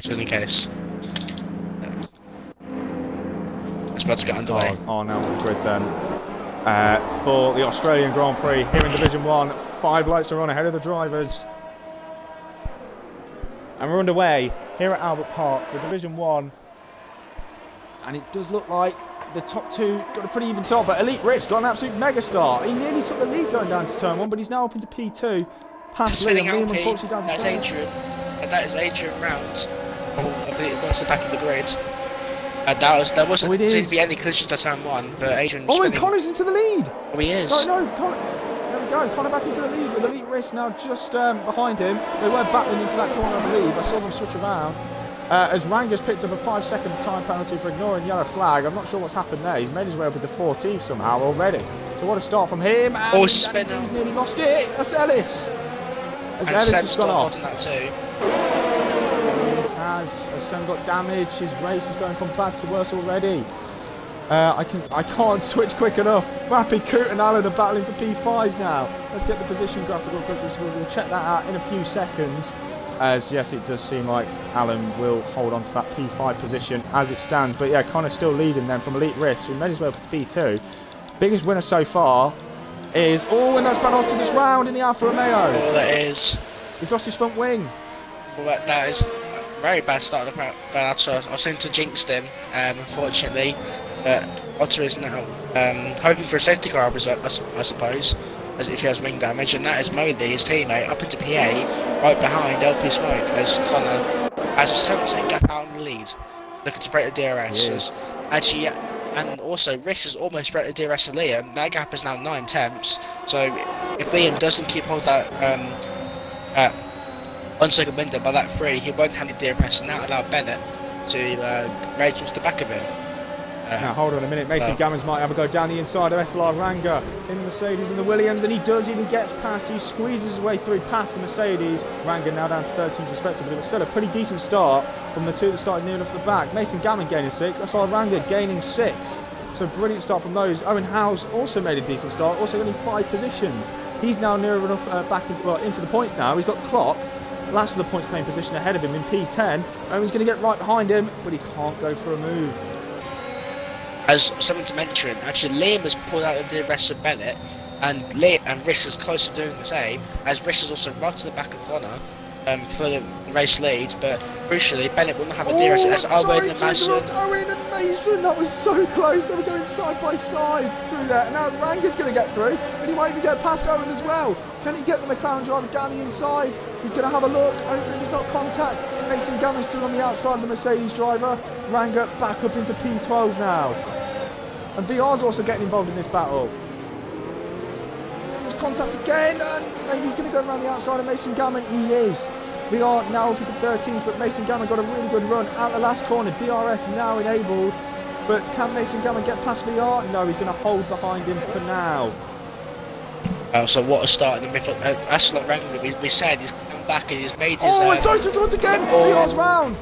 just in case. It's about to get underway. Cars are now on the grid then. For the Australian Grand Prix here in Division 1, 5 lights are on ahead of the drivers. And we're underway here at Albert Park for Division 1. And it does look like the top two got a pretty even top, but Elite Rick's got an absolute mega start. He nearly took the lead going down to turn 1, but he's now up into P2. Past Liam. Liam unfortunately down to that's Adrian. And that is Adrian Round. I believe it goes to the back of the grid. There wasn't seem to be any collisions at turn 1, but Adrian's and Connor's into the lead! Oh, he is. No, Connor. There we go. Connor back into the lead with Elite Risk now just behind him. They were battling into that corner, I believe. I saw them switch around. As Ranga's picked up a 5-second time penalty for ignoring yellow flag. I'm not sure what's happened there. He's made his way up into 14th somehow already. So what a start from him. And he's nearly lost it. That's Ellis. As Ellis has gone off. That too. As Sam got damaged, his race is going from bad to worse already. I can't switch quick enough. Rapid, Coot and Alan are battling for P5 now. Let's get the position graphical quickly, so we'll check that out in a few seconds. As yes, it does seem like Alan will hold on to that P5 position as it stands. But yeah, Connor's still leading them from Elite Risk, who made his way up to P2. Biggest winner so far is, and that's Banotto this round in the Alfa Romeo. Oh, that is. He's lost his front wing. Well, that is a very bad start of Banotto. I seem to jinxed him, unfortunately. But Otter is now hoping for a safety car, I suppose, as if he has wing damage, and that is Moley, his teammate, up into PA, right behind LP Smoke, as Connor has a 7% gap out in the lead, looking to break the DRS. Actually, and also Riss has almost broke the DRS to Liam. That gap is now 9 tenths. So if Liam doesn't keep hold that 1 second window by that 3, he won't have the DRS, and that allow Bennett to race to the back of him. Now hold on a minute, Mason Gammons might have a go down the inside of SLR Ranga in the Mercedes and the Williams, and he does, even gets past, he squeezes his way through past the Mercedes. Ranga now down to 13th respectively, but still a pretty decent start from the two that started near enough the back. Mason Gammon gaining 6, SLR Ranga gaining 6. So brilliant start from those. Owen Howes also made a decent start, also only 5 positions. He's now near enough back into the points now. He's got Clock, last of the points playing position ahead of him in P10. Owen's going to get right behind him, but he can't go for a move. As something to mention, actually Liam has pulled out of the rest of Bennett, and Riss is close to doing the same, as Riss is also right to the back of Connor for the race lead, but crucially Bennett will not have a DRS as Owen and Mason. Owen and Mason, that was so close. They were going side by side through there. And now Ranga's going to get through, and he might even get past Owen as well. Can he get the McLaren driver down the inside? He's going to have a look. Hopefully there's not contact. Mason Gammon still on the outside of the Mercedes driver. Ranga back up into P12 now. And VR's also getting involved in this battle. There's contact again, and maybe he's going to go around the outside of Mason Gammon. He is. VR now up into 13th, but Mason Gammon got a really good run out the last corner. DRS now enabled, but can Mason Gammon get past VR? No, he's going to hold behind him for now. So what a start in the middle. That's like Ranga, we said he's come back and he's made his... and sorry to interrupt again! VR's round!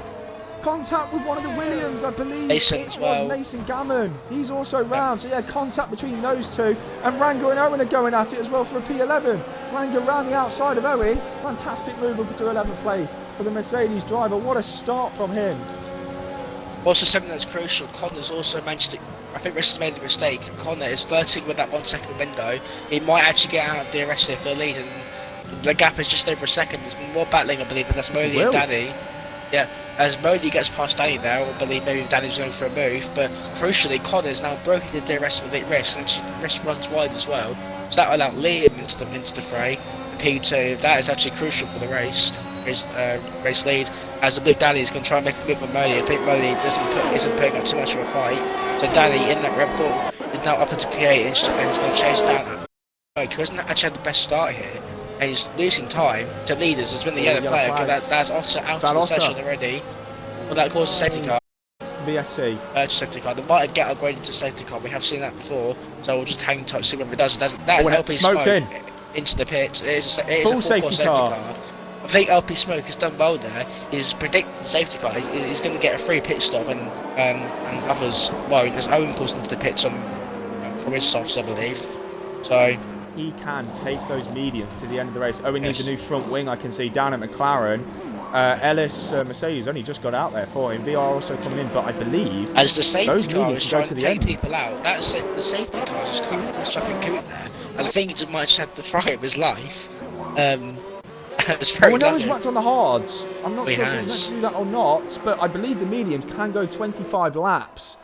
Contact with one of the Williams, I believe Mason it as well. Was Mason Gammon. He's also round, so yeah, contact between those two. And Ranga and Owen are going at it as well for a P11. Ranga round the outside of Owen. Fantastic move up to 11th place for the Mercedes driver. What a start from him. Also something that's crucial, Connor's also managed to... I think Riss has made a mistake. Connor is flirting with that 1 second window. He might actually get out of DRS here for the lead, and the gap is just over a second. There's been more battling, I believe, but that's Moley and Danny. Yeah, as Moley gets past Danny there, I believe maybe Danny's going for a move, but crucially Connor's now broken the DRS with Elite Risk, and Risk runs wide as well, so that will allow Liam into the fray. P2, that is actually crucial for the race lead, as I believe Danny is going to try and make a move on Moley. I think Moley isn't putting up too much of a fight, so Danny in that Red Bull is now up into P8 and he's going to chase down that. He hasn't actually had the best start here, and he's losing time to leaders. There's been the yellow flag, that's Otter out of the session already. Well, that caused a safety car. VSC. Safety car. They might get upgraded to safety car. We have seen that before, so we'll just hang tight, see whether it does. That is LP Smoke into the pit. It is a full safety car. I think LP Smoke has done well there. He's predicted the safety car. He's going to get a free pit stop, and others won't. As Owen pulls into the pits from his softs, I believe. So he can take those mediums to the end of the race. Owen needs a new front wing, I can see down at McLaren. Ellis Mercedes only just got out there for him. VR also coming in, but I believe as the safety those car mediums is can go trying to the take end. people out, that's it. The safety car just cut across traffic coupe there, and I think he just might have had the fright of his life. It was very Oh, I know he's lucky. whacked on the hards. I'm not He sure if he was meant has. to do that or not, but I believe the mediums can go 25 laps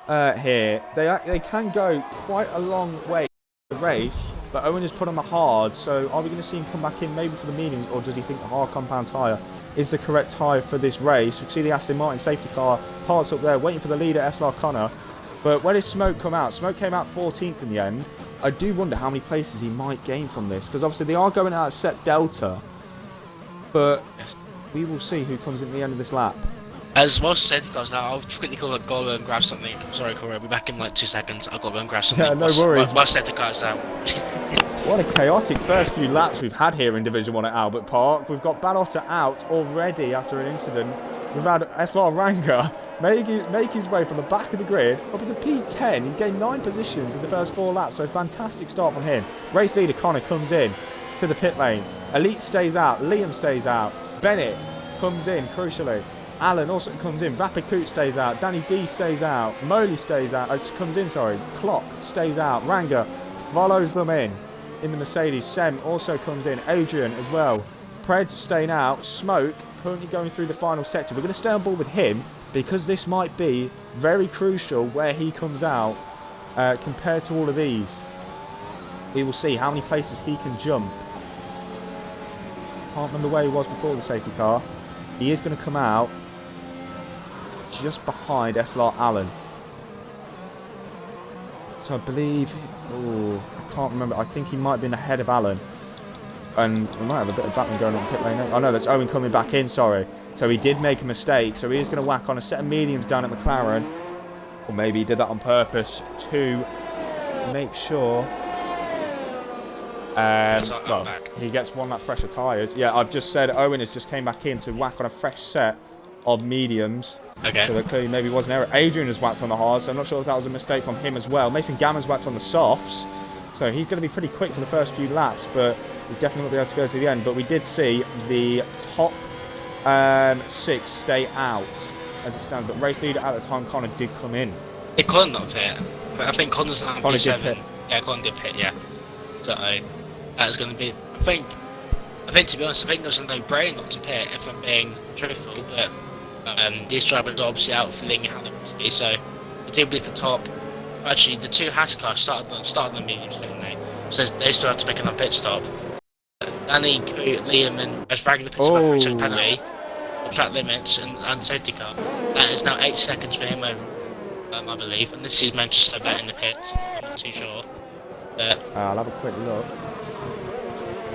here. They can go quite a long way in the race, but Owen has put on the hard, so are we going to see him come back in maybe for the mediums, or does he think the hard compound tyre is the correct tyre for this race? We can see the Aston Martin safety car parts up there, waiting for the leader, SLR Connor. But where did Smoke come out? Smoke came out 14th in the end. I do wonder how many places he might gain from this, because obviously they are going out at set delta. But we will see who comes in the end of this lap. As most safety cars now, I'll quickly go and grab something. I'm sorry, Corey, I'll be back in like 2 seconds. I'll go and grab something. Yeah, no worries. My safety car's out. What a chaotic first few laps we've had here in Division 1 at Albert Park. We've got Balotta out already after an incident. We've had SLR Ranga make his way from the back of the grid up into P10. He's gained 9 positions in the first 4 laps, so fantastic start from him. Race leader Connor comes in to the pit lane. Elite stays out, Liam stays out, Bennett comes in crucially. Alan also comes in, Rapid Coot stays out, Danny D stays out, Moley stays out, Clock stays out, Ranga follows them in the Mercedes. Sem also comes in, Adrian as well. Preds staying out, Smoke currently going through the final sector. We're going to stay on board with him because this might be very crucial where he comes out compared to all of these. We will see how many places he can jump. Can't remember where he was before the safety car. He is going to come out just behind SLR Allen. So I believe, I can't remember. I think he might have been ahead of Allen. And we might have a bit of battling going on pit lane. Oh no, that's Owen coming back in, sorry. So he did make a mistake. So he is going to whack on a set of mediums down at McLaren. Or maybe he did that on purpose to make sure. Well, he gets one lap fresher tyres. Yeah, I've just said Owen has just came back in to whack on a fresh set of mediums. Okay. So that clearly maybe was an error. Adrian has whacked on the hards, so I'm not sure if that was a mistake from him as well. Mason Gammon's whacked on the softs. So he's going to be pretty quick for the first few laps, but he's definitely not going to be able to go to the end. But we did see the top 6 stay out as it stands. But race leader at the time, Connor, did come in. Yeah, Connor not pit. I think Connor's on Connor did P7. pit. Yeah, Connor did pit, yeah. So that's going to be. I think to be honest, I think there's a no-brainer not to pit if I'm being truthful. But these drivers are obviously outfitting how they want to be. So I do believe the top. Actually, the 2 Haas cars started on mediums, didn't they? So they still have to make another pit stop. Danny, Liam, and as Ragnar the pit stop for each penalty, the track limits, and the safety car. That is now 8 seconds for him over, I believe. And this is Manchester that in the pits. I'm not too sure. But I'll have a quick look.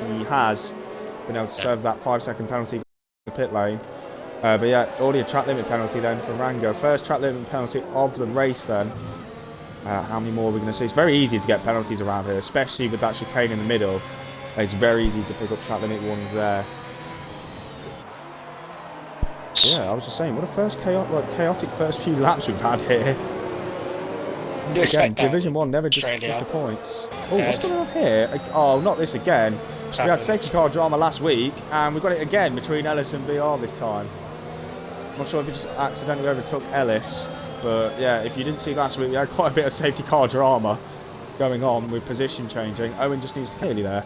He has been able to serve that 5-second penalty in the pit lane. But yeah, already a track limit penalty then for Rango. First track limit penalty of the race then. How many more are we going to see? It's very easy to get penalties around here, especially with that chicane in the middle. It's very easy to pick up track limit warnings there. Yeah, I was just saying, what a chaotic first few laps we've had here. Again, Division 1 never disappoints. Oh, what's going on here? Oh, not this again. We had safety car drama last week, and we got it again between Ellis and VR this time. I'm not sure if it just accidentally overtook Ellis, but yeah, if you didn't see last week, we had quite a bit of safety car drama going on with position changing. Owen just needs to clearly there.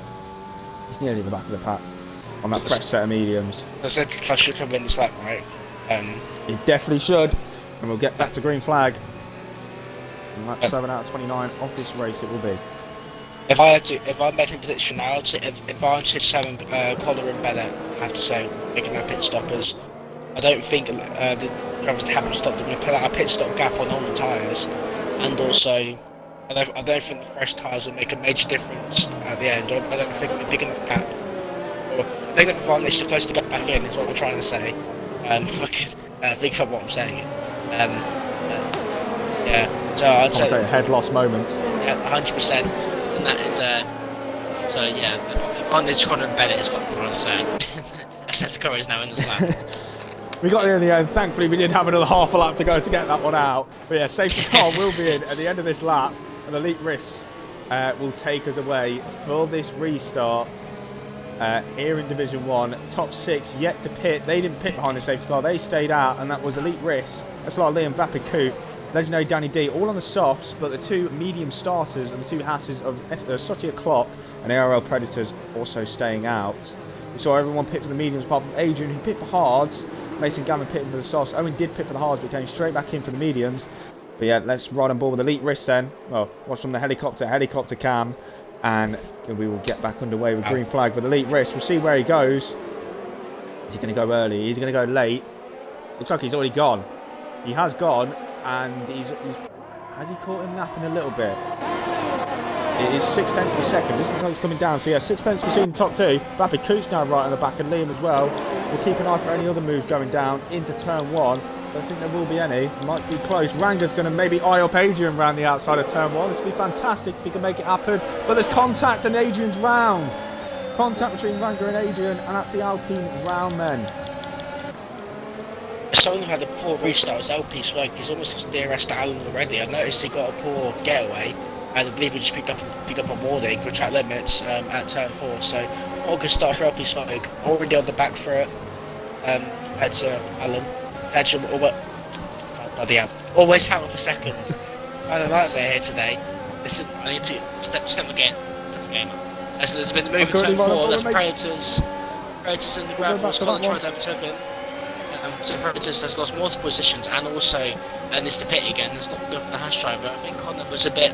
He's nearly in the back of the pack on that fresh set of mediums. the safety car should come in this lap, right? He definitely should, and we'll get back to green flag. And lap 7 out of 29 of this race it will be. If I'm making a prediction now, if I wanted 7 Collar and Bennett, I have to say, making their pit stoppers. I don't think the drivers haven't stopped. They're going to put out a pit stop gap on all the tyres, and also I don't think the fresh tyres will make a major difference at the end. I don't think it'll be a big enough gap. Or a big enough advantage to close the gap back in is what I'm trying to say. If I could think of what I'm saying. Yeah, so I'd say head loss moments. Yeah, 100%, and that is so yeah. Advantage Connor and Bennett is what I'm trying to say. Seth Curry is now in the slam. We got there in the end. Thankfully, we did have another half a lap to go to get that one out. But yeah, safety car will be in at the end of this lap, and Elite Risks will take us away for this restart. here in Division 1. Top 6 yet to pit. They didn't pit behind the safety car. They stayed out, and that was Elite Risk, SLR Liam, Vapid Coop, Legendary Danny D, all on the softs, but the 2 medium starters and the 2 Hasses of Sotia Clock and ARL Predators also staying out. We saw everyone pit for the mediums apart from Adrian, who pit for hards. Mason Gammon pitting for the softs. Owen did pit for the hards, but came straight back in for the mediums. But yeah, let's ride on board with Elite Risk then. Well, watch from the helicopter cam. And we will get back underway with green flag with Elite Risk. We'll see where he goes. Is he going to go early? He's going to go late. Looks like he's already gone. He has gone, and he's has he caught him napping a little bit? It is 0.6 of a second. Just like he's coming down. So yeah, 0.6 between the top 2. Rapid Coots now right on the back, and Liam as well. We'll keep an eye for any other moves going down into turn 1. I think there will be any. Might be close. Ranga's going to maybe eye up Adrian round the outside of turn 1. This would be fantastic if he can make it happen. But there's contact and Adrian's round. Contact between Ranga and Adrian, and that's the Alpine round then. Someone who had a poor restart was LP Smoke. He's almost lost DRS to Alan already. I've noticed he got a poor getaway, and I believe he just picked up a warning for track limits at turn 4. So, all good start for LP Smoke. Already on the back foot compared to Alan. Actually, always hammer for second. I don't like that here today. I need to step my game up. As there's been the move in turn 4, there's Predators in the ground force, Connor tried to overtake him. So Predators has lost multiple positions, and also needs to pit again. It's not good for the Hash driver. I think Connor was a bit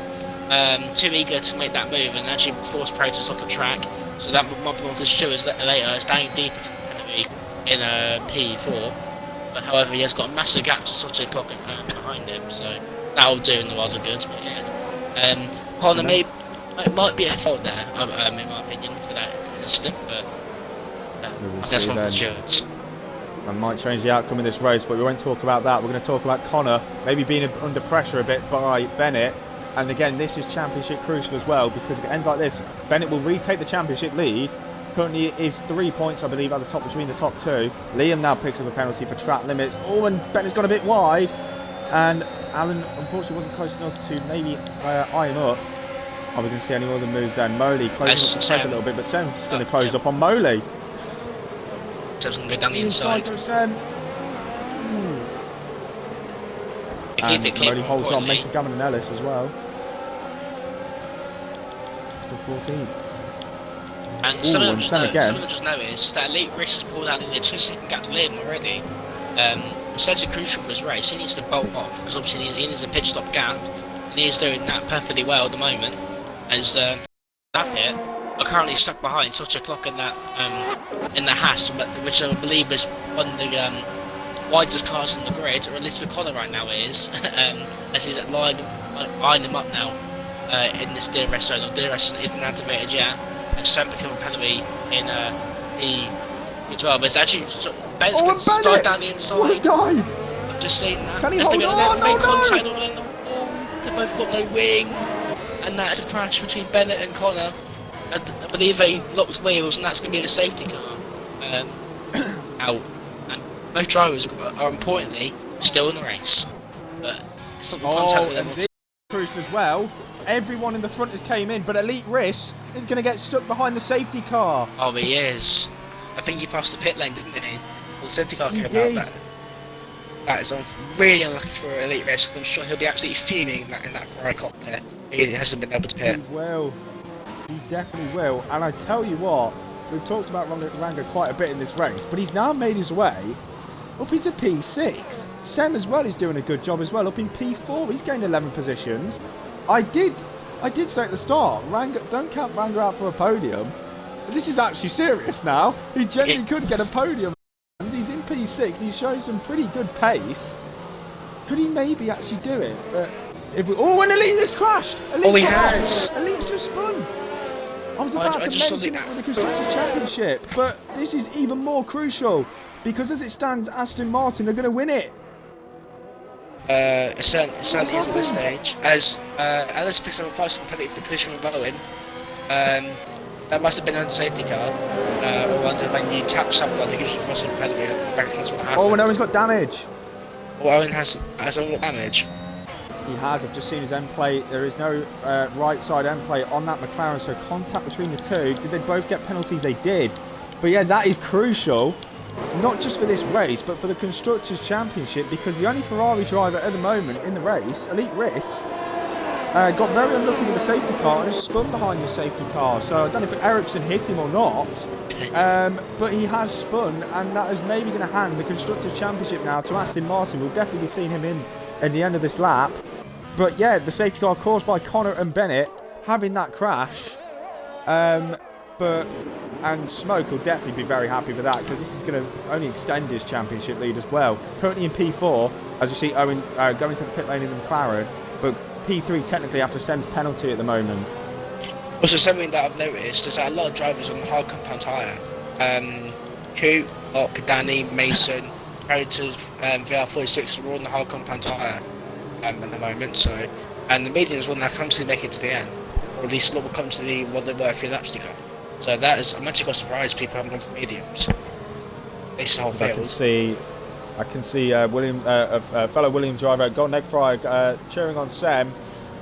too eager to make that move and actually forced Predators off the track. So that might be one of the stewards later. It's down deep penalty in P4. But however, he has got a massive gap to such a clock behind him, so that'll do in the world of goods. But yeah, Connor might be at fault there, in my opinion, for that instant. But that's one for the stewards. I might change the outcome of this race, but we won't talk about that. We're going to talk about Connor maybe being under pressure a bit by Bennett. And again, this is championship crucial as well, because if it ends like this, Bennett will retake the championship lead. Currently it is 3 points, I believe, at the top between the top 2. Liam now picks up a penalty for track limits. Oh, and Bennett's gone a bit wide. And Alan, unfortunately, wasn't close enough to maybe eye him up. Are we going to see any other moves then? Moley closing up the a little bit, but Sem's going to close up on Moley. Sem's going to go down the inside. And Moley holds on, Mason Gammon and Ellis as well. To 14th. And something I just noticed that Elite Risk has pulled out in the 2-second gap to Liam already. It's crucial for his race. He needs to bolt off, because obviously he needs a pit stop gap, and he is doing that perfectly well at the moment. As that pit are currently stuck behind such a clock in that in the Haas, which I believe is one of the widest cars on the grid, or at least for Connor right now it is, as he's eyeing him up now in this DRS zone. The DRS isn't activated yet. Sam become a penalty in P12, but it's actually Ben's going to slide down the inside. What a dive! I've just seen that. Can he hold on? Make contact all in the wall. They've both got no wing, and that's a crash between Bennett and Connor. I believe they locked wheels, and that's going to be the safety car out. And both drivers are importantly still in the race, but it's not the contact with them. And this crucial as well. Everyone in the front has came in, but Elite Risk is going to get stuck behind the safety car. Oh, he is. I think he passed the pit lane, didn't he? Well, the safety car came out. That is really unlucky for Elite Risk. I'm sure he'll be absolutely fuming in that Ferrari cockpit. He hasn't been able to pit. He will. He definitely will. And I tell you what, we've talked about Ranga quite a bit in this race, but he's now made his way up into P6. Sem as well is doing a good job as well, up in P4. He's gained 11 positions. I did say at the start, don't count Ranga out for a podium. But this is actually serious now. He genuinely could get a podium. He's in P6. He shows some pretty good pace. Could he maybe actually do it? But if we, and Elite has crashed. He has. Elite's just spun. I was about to mention it with the Constructors' Championship, but this is even more crucial because as it stands, Aston Martin are going to win it. It certainly is at this stage. As Alice picks up a 5-second penalty for the collision with Owen. That must have been under safety car, or under when you tap someone that gives you a 5-second penalty. I reckon that's what happened. Oh, and Owen's got damage. Owen has Owen got damage. He has. I've just seen his end plate. There is no right side end plate on that McLaren, so contact between the two. Did they both get penalties? They did. But yeah, that is crucial, not just for this race, but for the Constructors' Championship, because the only Ferrari driver at the moment in the race, Elite Riss, got very unlucky with the safety car and has spun behind the safety car. So I don't know if Ericsson hit him or not, but he has spun, and that is maybe going to hand the Constructors' Championship now to Aston Martin. We'll definitely be seeing him in the end of this lap. But yeah, the safety car caused by Connor and Bennett having that crash. And Smoke will definitely be very happy with that, because this is going to only extend his championship lead as well. Currently in P4, as you see Owen going to the pit lane in the McLaren, but P3 technically after Sem's penalty at the moment. Also, something that I've noticed is that a lot of drivers on the hard compound tyre, Coot, Ock, Danny, Mason, Predators, VR46 are all on the hard compound tyre at the moment. So, and the mediums will now come to make it to the end, or at least a lot will come to the what they were 3 laps to go. So that is, I'm actually got surprised people haven't gone for mediums. This whole field. I can see William, fellow Williams driver Golden Egg Fry cheering on Sem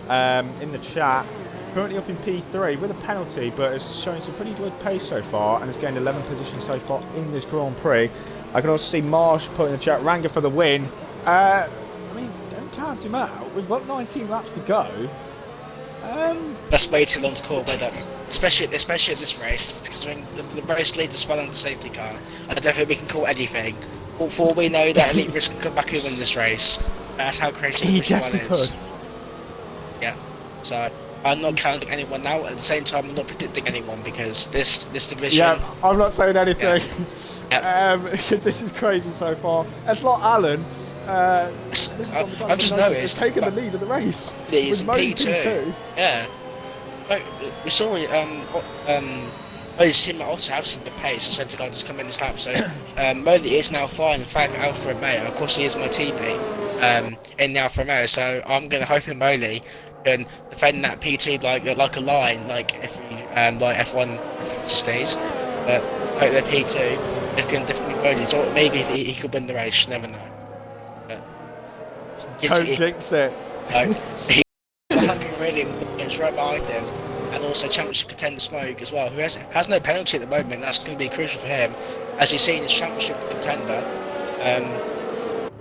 in the chat. Currently up in P3 with a penalty, but it's showing some pretty good pace so far, and has gained 11 positions so far in this Grand Prix. I can also see Marsh put in the chat, Ranga for the win. I mean, don't count him out. We've got 19 laps to go. That's way too long to call, but especially at this race, because when the race leader spun on the safety car, I don't think we can call anything. Before we know that Elite Risk can come back and win this race. That's how crazy he this one definitely is. could. Yeah, so I'm not counting anyone now. At the same time, I'm not predicting anyone, because this division. Yeah, I'm not saying anything. Yeah. Because this is crazy so far. SLR Allen. I've just noticed taken the lead of the race. It is with P2. Yeah. Like, we saw it. I just him at Otter have seen the pace. I said to guys, just come in this lap. So Molly is now flying the flag Alfa Romeo. Of course, he is my teammate in the Alfa Romeo. So I'm going to hope in Molly can defend that P2 like a line, like if we like F1 stays. But hope that P2 is going to defend Molly's, or maybe if he could win the race. You never know. Don't jinx it. He's really right behind him, and also championship contender Smoke as well, who has no penalty at the moment. That's going to be crucial for him, as he's seen his championship contender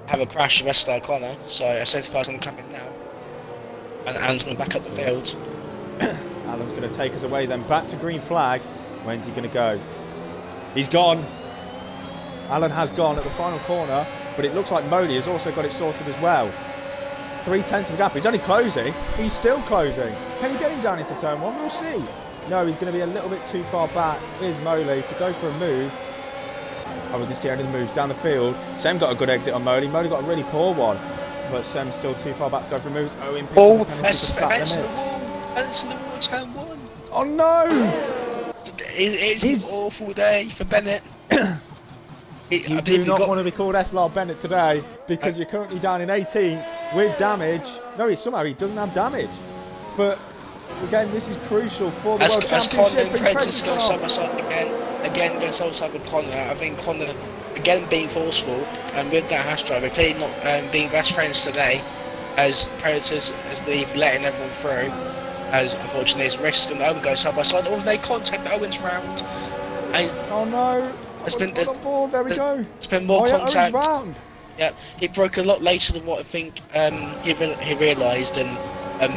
have a crash with SLR Connor. So I said the car's going to come in now, and Alan's going to back up the field. Alan's going to take us away then, back to green flag. When's he going to go? He's gone. Alan has gone at the final corner, but it looks like Moley has also got it sorted as well. 3/10 of the gap. He's only closing. He's still closing. Can he get him down into turn 1? We'll see. No, he's going to be a little bit too far back. Here's Moley to go for a move. Oh, we can see any of the moves down the field. Sem got a good exit on Moley. Moley got a really poor one, but Sem's still too far back to go for moves. Owen picks up the penalty for flat limits. That's the wall, turn 1. Oh no! It's an awful day for Bennett. You do not want to be called SLR Bennett today, because you're currently down in 18th with damage. No, somehow he doesn't have damage. But again, this is crucial for the World As Championship. Connor and Predators go side by side again going side by side with Connor. I think Connor again being forceful, and with that Haas driver clearly not being best friends today, as Predators as we've letting everyone through. As unfortunately as Risk and Owen go side by side, or they contact Owen's round. And oh no! It's been on board. There we go. It's been more contact. Round. Yeah, it broke a lot later than what I think he realised, and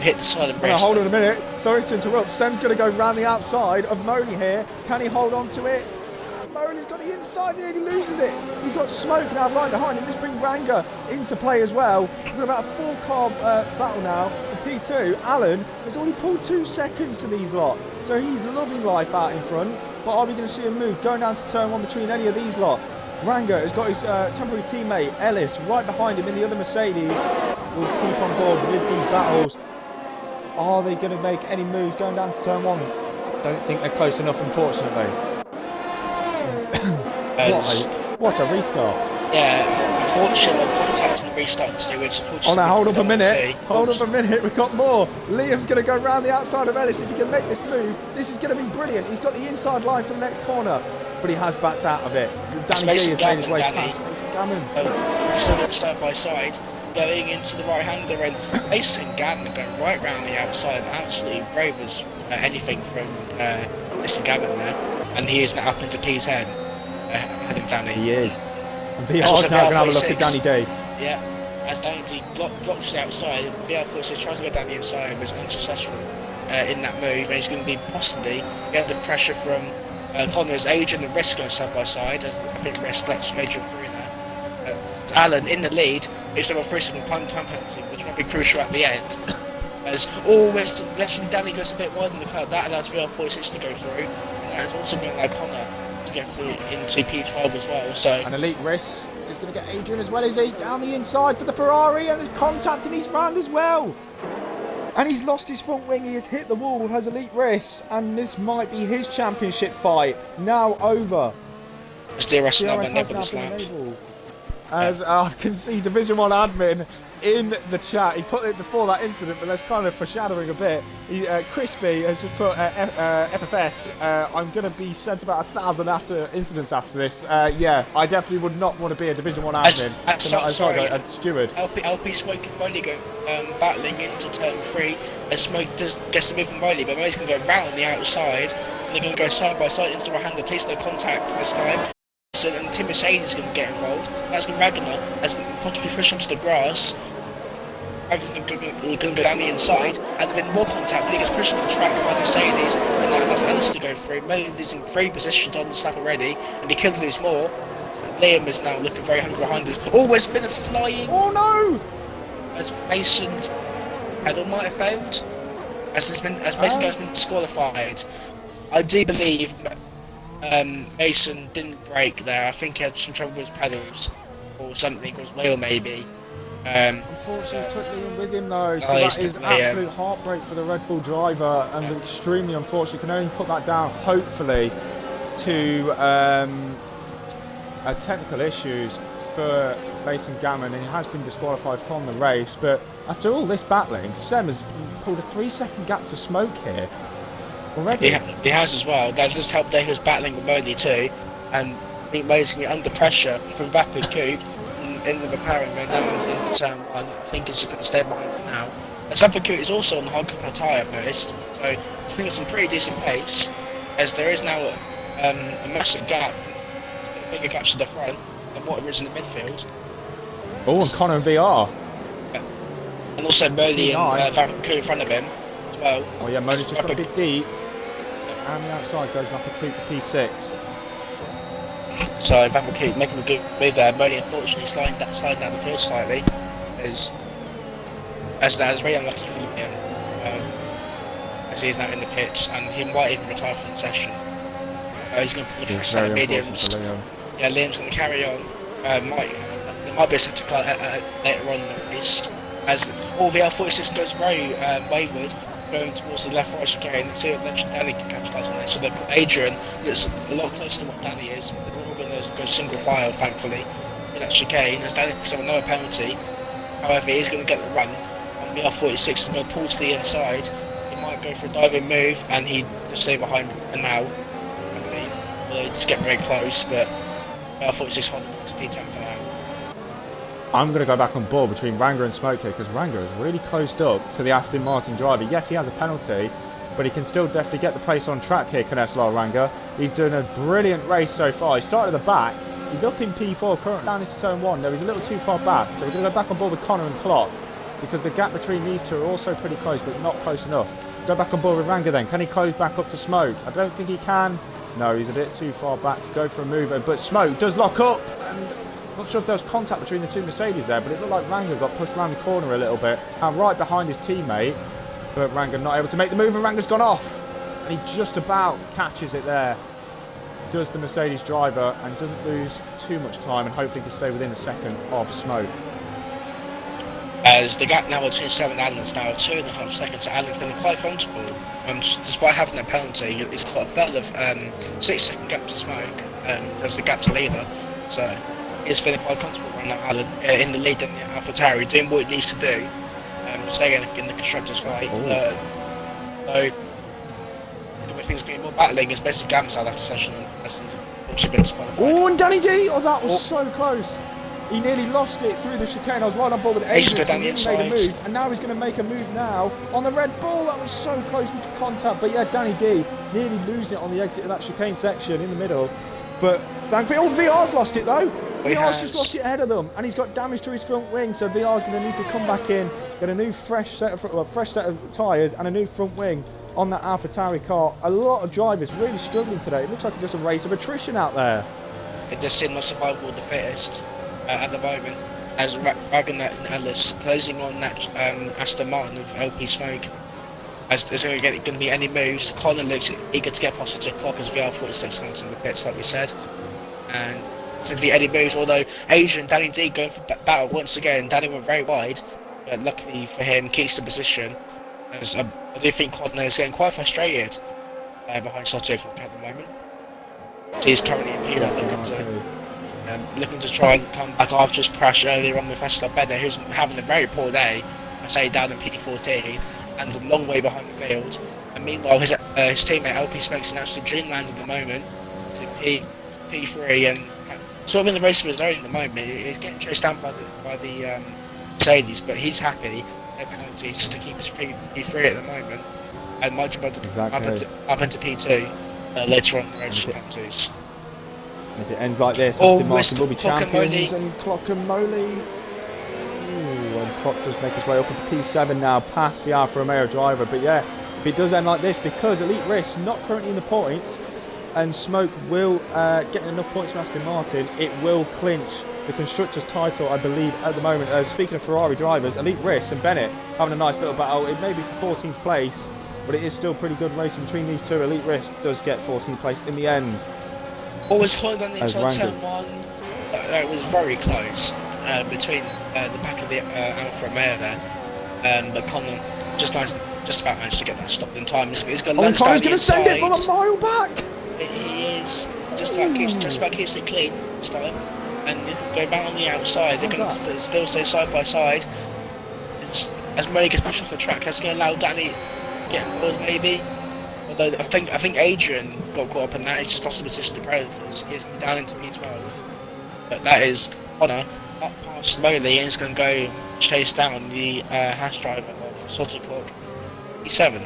hit the side of Risk. Hold on a minute. Sorry to interrupt. Sem's going to go round the outside of Moley here. Can he hold on to it? Moley's got the inside and he loses it. He's got Smoke now right behind him. This brings Ranga into play as well. We've got about a 4-car battle now. For P2, Alan has already pulled 2 seconds to these lot. So he's loving life out in front. But are we going to see a move going down to turn 1 between any of these lot? Ranga has got his temporary teammate Ellis right behind him in the other Mercedes. We'll keep on board with these battles. Are they going to make any moves going down to turn 1? I don't think they're close enough, unfortunately. What a restart. Yeah, unfortunately, contact and restart to do it. Oh, now hold up a minute. Hold up a minute. We've got more. Liam's going to go round the outside of Ellis. If he can make this move, this is going to be brilliant. He's got the inside line from the next corner, but he has backed out of it. Danny G has made his way past Mason Gammon. Still side by side. going into the right-hander, and Mason Gavin going right round the outside, absolutely brave as anything from Mason Gavin there, and he is now up into P10, heading down the. He is. And There's VR's also now going to have a look at VR46. Danny D. Yeah, as Danny D blocks the outside, VR46 tries to go down the inside, but is unsuccessful in that move, and he's going to be possibly getting the pressure from Connor's Adrian and Risk going side by side, as I think Risk lets Adrian through there. Alan in the lead, it's over 3-second time penalty, which might be crucial at the end. As always, letting Danny goes a bit wide in the crowd, that allows VR46 to go through, and that is also going to allow Connor to get through into P12 as well. So And Elite Risk is going to get Adrian as well as he down the inside for the Ferrari, and there's contact in his round as well. And he's lost his front wing, he has hit the wall, has Elite Risk, and this might be his championship fight now over. DRS DRS now has enabled now the been slap. enabled. As I can see Division 1 admin in the chat, he put it before that incident, but that's kind of foreshadowing a bit. Crispy has just put FFS, I'm going to be sent about 1,000 incidents after this. Yeah, I definitely would not want to be a Division 1 admin. Sorry, a steward. LP Smoke and Riley go battling into turn 3, and Smoke gets the move from Riley, but Riley's going to go round the outside, and they're going to go side by side into the right hand, place no contact this time. And Tim Mercedes is going to get involved. That's going to Ragnar as possibly push him to the grass. Ragnar's going to go down the inside, and there's been more contact, but he gets pushed off the track by Mercedes, and that allows Alice to go through. Melly losing 3 positions on the slap already, and he could lose more. So Liam is now looking very hungry behind us. Oh, there's been a flying. Oh no! As Mason pedal might have failed, as Mason has been disqualified. I do believe. Mason didn't brake there. I think he had some trouble with his pedals or something, or his wheel maybe. Unfortunately, he took Liam with him though, so that is absolute heartbreak for the Red Bull driver, and extremely unfortunate. Can only put that down, hopefully, to technical issues for Mason Gammon, and he has been disqualified from the race. But after all this battling, Sem has pulled a 3-second gap to Smoke here. Already. He has as well. That just helped that he was battling with Moley too, and I think Moley's going to be under pressure from Rapid Coupe in the McLaren going down into turn 1. I think he's going to stay behind for now. As Rapid Coupe is also on the hard cover tyre, I've noticed, so I think it's some pretty decent pace, as there is now a massive gap, bigger gaps to the front than what there is in the midfield. Oh, and Connor and VR. And also Moley and Rapid Coupe in front of him as well. Oh yeah, Moley's just got a bit deep. And the outside goes Rapid Coupe to P6. So Rapid Coupe making a good move there. Moley unfortunately sliding down the field slightly, as that is very unlucky for him, as he is now in the pits, and he might even retire from the session. He's going to put the first set of mediums. Yeah, Liam's going to carry on. There might be a set to cut later on in the race, as all the L46 goes very wayward, going towards the left right chicane. See what mentioned Danny can capitalise on this. So Adrian looks a lot closer to what Danny is. They're all going to go single file, thankfully, in that chicane, as Danny picks up another penalty. However, he's going to get the run on the R46 is going to pull to the inside. He might go for a diving move, and he just stay behind for now, I believe. Although it's getting very close, but R46 holding on to P10 for now. I'm going to go back on board between Ranger and Smoke here, because Ranger is really closed up to the Aston Martin driver. Yes, he has a penalty, but he can still definitely get the pace on track here, can SLR Ranger. He's doing a brilliant race so far. He started at the back. He's up in P4, currently down into turn 1. Though he's a little too far back, so we're going to go back on board with Connor and Clock, because the gap between these two are also pretty close, but not close enough. Go back on board with Ranger then. Can he close back up to Smoke? I don't think he can. No, he's a bit too far back to go for a mover, but Smoke does lock up, and not sure if there was contact between the two Mercedes there, but it looked like Ranger got pushed around the corner a little bit, and right behind his teammate, but Ranger not able to make the move, and Ranger's gone off, and he just about catches it there. Does the Mercedes driver, and doesn't lose too much time, and hopefully can stay within a second of Smoke. As the gap now between Sam and Alan is now 2.5 seconds, Alan feeling quite comfortable. Despite having that penalty, he's got a fell of 6-second gap to Smoke. There's the gap to leader, so he's feeling quite comfortable right now. Alan in the lead in the AlphaTauri, doing what he needs to do, staying in the constructors' fight. So I think it's going to be more battling, as basically Gam's had after session, as he's also been disqualified. Oh, and Danny D! Oh, that was so close. He nearly lost it through the chicane. I was right on board with Asian Adrian. go down He the nearly made a inside. move, and now he's going to make a move now on the Red Bull. That was so close to contact, but yeah, Danny D nearly losing it on the exit of that chicane section in the middle. But thankfully, oh, VR's lost it though. VR's just lost it ahead of them, and he's got damage to his front wing. So VR's going to need to come back in, get a new fresh set of tyres and a new front wing on that AlphaTauri car. A lot of drivers really struggling today. It looks like just a race of attrition out there. It does seem like survival of the fittest at the moment, as Ragnar and Ellis closing on that Aston Martin of LP Smoke. As there's going to be any moves, Connor looks eager to get past the clock as VR46 comes in the pits, like we said. And there's going to be any moves, although Asia and Danny D going for battle once again. Danny went very wide, but luckily for him, keeps the position. As I do think Connor is getting quite frustrated behind Soto Clock at the moment. He's currently in P looking to try and come back after his crash earlier on with SLR Bennett, who's having a very poor day. I say down in P14 and a long way behind the field. And meanwhile, his teammate LP Smoke's in absolute dreamland at the moment. He's in P3 and sort of in the race of his own at the moment. He's getting chased down by the Mercedes, but he's happy. No penalties just to keep his P3 at the moment. And might jump up into P2 later on in the race with penalties. If it ends like this, Aston Martin will be champions, and Clock-and-Moly. And Clock does make his way up into P7 now, past the Alfa Romeo driver. But yeah, if it does end like this, because Elite Risk not currently in the points, and Smoke will get enough points for Aston Martin, it will clinch the Constructors' title, I believe, at the moment. Speaking of Ferrari drivers, Elite Risk and Bennett having a nice little battle. It may be for 14th place, but it is still pretty good racing between these two. Elite Risk does get 14th place in the end. Always close on the inside turn one. It was very close between the back of the Alfa Romeo there, but Connor just about managed to get that stopped in time. He's going to lunge down the inside. He's going to send it from a mile back. He is just about keeps it clean this time, and if we go back on the outside, they're going to still stay side by side. As Murray gets pushed off the track, that's going to allow Danny to get involved maybe. Although I think Adrian got caught up in that, he's just lost the position to Predators. He's down into P12. But that is Connor up past Moley and he's going to go chase down the Haas driver of Salty Clock P7.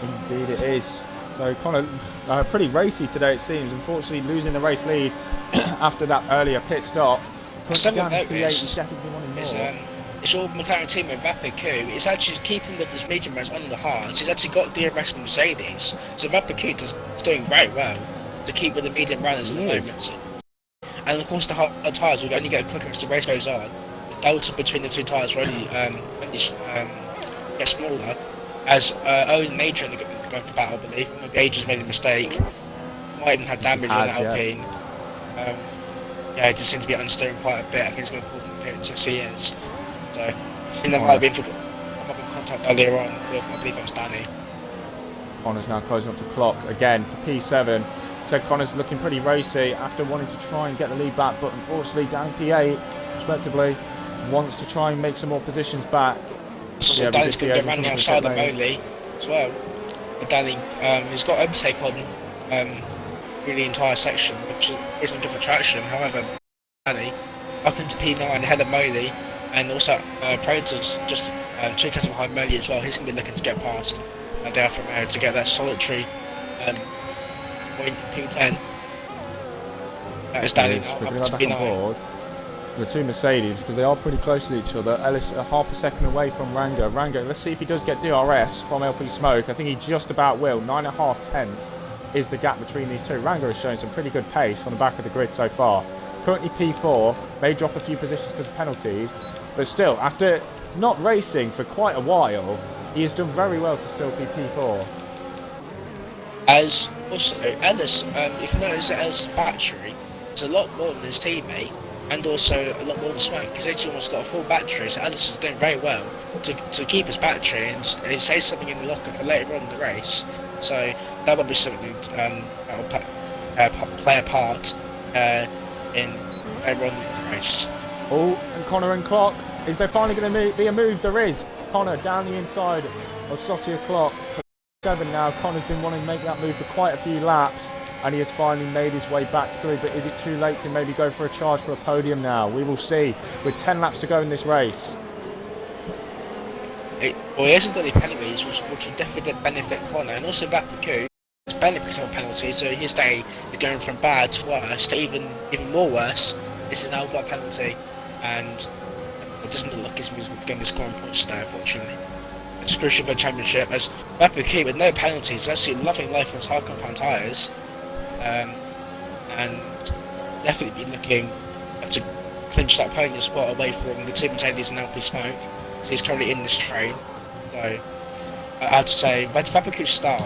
Indeed it is. So Connor pretty racy today it seems, unfortunately losing the race lead after that earlier pit stop. Something I've noticed is your McLaren teammate Vapid Q is actually keeping with this medium race on the hards. He's actually got DRS and Mercedes, so Vapid Q is doing very well to keep with the medium runners at the moment. So, and of course the hard tyres will only get quicker as the race goes on. The delta between the two tyres will only get smaller. As Owen and Adrian are going for battle, I believe. Maybe Adrian's made a mistake. Might even have damage on that Alpine. Yeah, it just seems to be unsteering quite a bit. I think he's going to pull from the pit, just he is. So, I think there might have been contact earlier on with, I believe it was Danny. Connor's now closing up to Clock again for P7. So Connor's looking pretty racy after wanting to try and get the lead back, but unfortunately down P8, respectively, wants to try and make some more positions back. So Danny's going to get around the outside of Moley as well. But Danny, he's got overtake on really the entire section, which isn't good for traction. However, Danny up into P9 ahead of Moley. And also, Predators just 2 tenths behind Moley as well. He's going to be looking to get past the Alfa Romeo to get that solitary point P10. That is Danny now up to P9. The two Mercedes, because they are pretty close to each other. Ellis half a second away from Rango. Rango, let's see if he does get DRS from LP Smoke. I think he just about will. 9.5 tenths is the gap between these two. Rango is showing some pretty good pace on the back of the grid so far. Currently P4, may drop a few positions because of penalties, but still, after not racing for quite a while, he has done very well to still be P4. As also, Ellis, if you notice that Ellis' battery is a lot more than his teammate, and also a lot more than Smoke, because he's almost got a full battery, so Ellis is doing very well to keep his battery, and he saves something in the locker for later on in the race. So that would be something that will play a part in later on in the race. Oh, and Connor and Clock. Is there finally going to be a move? There is. Connor down the inside of Sotia Clock. 7 now. Connor's been wanting to make that move for quite a few laps. and he has finally made his way back through. But is it too late to maybe go for a charge for a podium now? We will see, with 10 laps to go in this race. Well, he hasn't got any penalties, which will definitely benefit Connor, and also Baku. It's benefits of a penalty, so his day is going from bad to worse to even more worse. This has now got a penalty, and it doesn't look like he's going to be scoring points today, unfortunately. It's crucial for the championship, as Baku with no penalties is actually loving life on his hard compound tyres, and definitely be looking to clinch that podium spot away from the two Mercedes and LP Smoke. So he's currently in this train. So I'd say where did Baku start?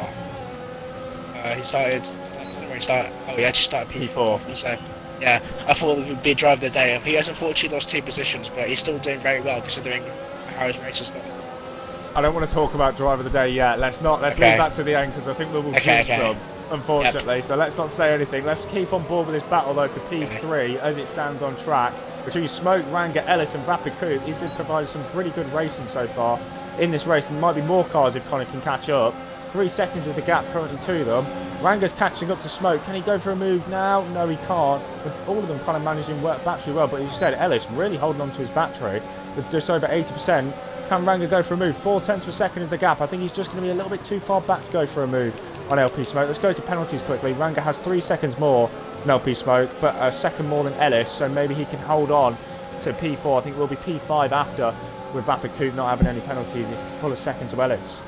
He started. I don't know where he started. Oh, he actually started P4. So yeah, I thought it would be a drive of the day. He has unfortunately lost 2 positions, but he's still doing very well considering how his race has gone. I don't want to talk about drive of the day yet. Let's leave that to the end, because I think we will choose some, unfortunately. Yep. So let's not say anything. Let's keep on board with this battle though for P3 as it stands on track. Between Smoke, Ranga, Ellis and Vapiku, he's provided some pretty good racing so far in this race. There might be more cars if Connor can catch up. 3 seconds is the gap currently to them. Ranga's catching up to Smoke. Can he go for a move now? No, he can't. But all of them kind of managing battery well. But as you said, Ellis really holding on to his battery with just over 80%. Can Ranga go for a move? 0.4 of a second is the gap. I think he's just going to be a little bit too far back to go for a move on LP Smoke. Let's go to penalties quickly. Ranga has 3 seconds more than LP Smoke, but a second more than Ellis, so maybe he can hold on to P4. I think we'll be P5 after, with Vapiku not having any penalties. If he pull a second to Ellis.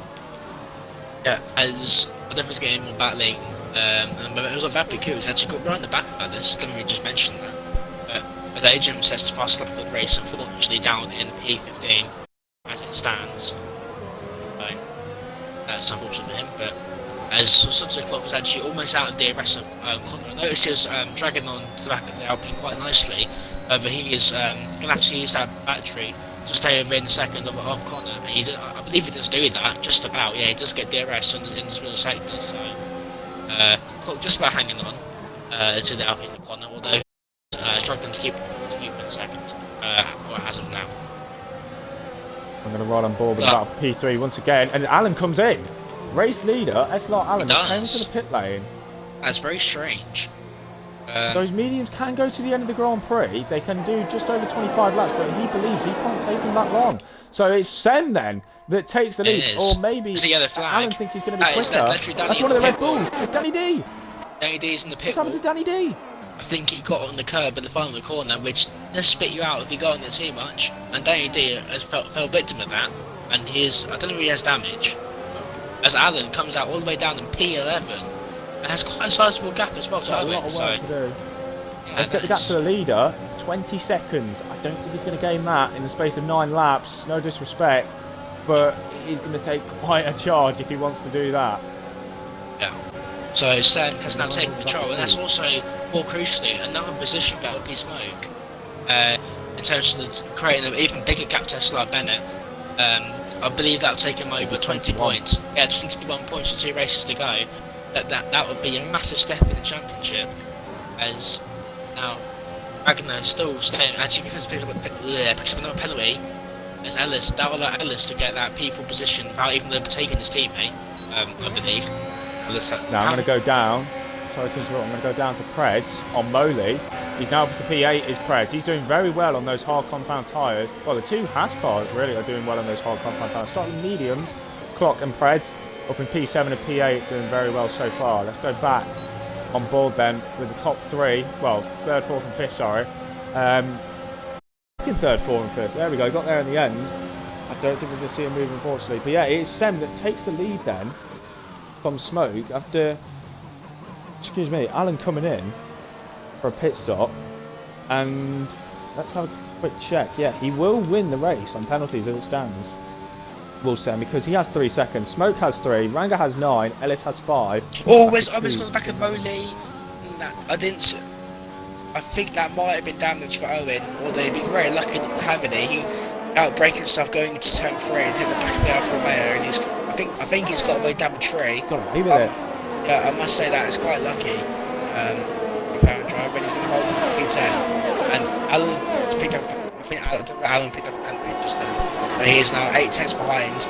Yeah, as I don't think it's getting more battling, and it was like Vapiku who's actually got right in the back of Ellis. Didn't really just mention that. But as Adrian says, the fast lap of the race, unfortunately down in P15 as it stands. Right. That's unfortunate for him, but as subsequent clock was actually almost out of DRS of Connor. I noticed he was dragging on to the back of the Alpine quite nicely, but he is going to have to use that battery to stay within a second of Connor. And I believe he does do that, just about. Yeah, he does get DRS in this middle sector, so clock just about hanging on to the Alpine of Connor, although struggling to keep in a second, or as of now. I'm going to ride on board with about P3 once again, and Alan comes in. Race leader, SLR Alan, came into the pit lane. That's very strange. Those mediums can go to the end of the Grand Prix. They can do just over 25 laps, but he believes he can't take them that long. So it's Sen then that takes the lead, or maybe Alan thinks he's going to be quicker. That's one of the Red Bulls. It's Danny D. Danny D's in the pit. What's happened to Danny D? I think he got on the curb at the final corner, which does spit you out if you go on there too much. And Danny D has fell victim of that, and I don't know if he has damage. As Alan comes out all the way down in P11, and has quite a sizable gap as well to Owen. A lot of work to do. Yeah, let's get the gap to the leader. 20 seconds. I don't think he's going to gain that in the space of 9 laps. No disrespect, but he's going to take quite a charge if he wants to do that. Yeah. So Sen has now taken control, and that's also, more crucially, another position for LP Smoke. In terms of creating an even bigger gap to SLR Bennett. I believe that'll take him over 20 points. Yeah, 21 points with 2 races to go. That would be a massive step in the championship. As now, Ragnar is still staying, actually because picks up another penalty. As Ellis, that will allow Ellis to get that P4 position without even overtaking his teammate, I believe. Now I'm going to go down. Sorry to interrupt. I'm going to go down to Preds on Moley. He's now up to P8 is Preds. He's doing very well on those hard compound tyres. Well, the 2 Haas cars really are doing well on those hard compound tyres. Starting mediums, Clock and Preds up in P7 and P8 doing very well so far. Let's go back on board then with the top 3. Well, 3rd, 4th and 5th, sorry. In 3rd, 4th and 5th. There we go. Got there in the end. I don't think we're going to see him move, unfortunately. But yeah, it's Sem that takes the lead then from Smoke after, excuse me, Alan coming in for a pit stop. And let's have a quick check. Yeah, he will win the race on penalties as it stands. Will Sem, because he has 3 seconds. Smoke has 3, Ranga has 9, Ellis has 5. Oh, I was on the back of Moley. I think that might have been damage for Owen, or they'd be very lucky not to have any. He outbraked himself going into turn 3 and hit the back of the Alfa Romeo, and I think he's got a very damaged tree. Got to leave it. Yeah, I must say that it's quite lucky. Apparent driver, and he's going to hold on to P10. And Alan picked up. I think Alan picked up a penalty just then. But he is now 8 tenths behind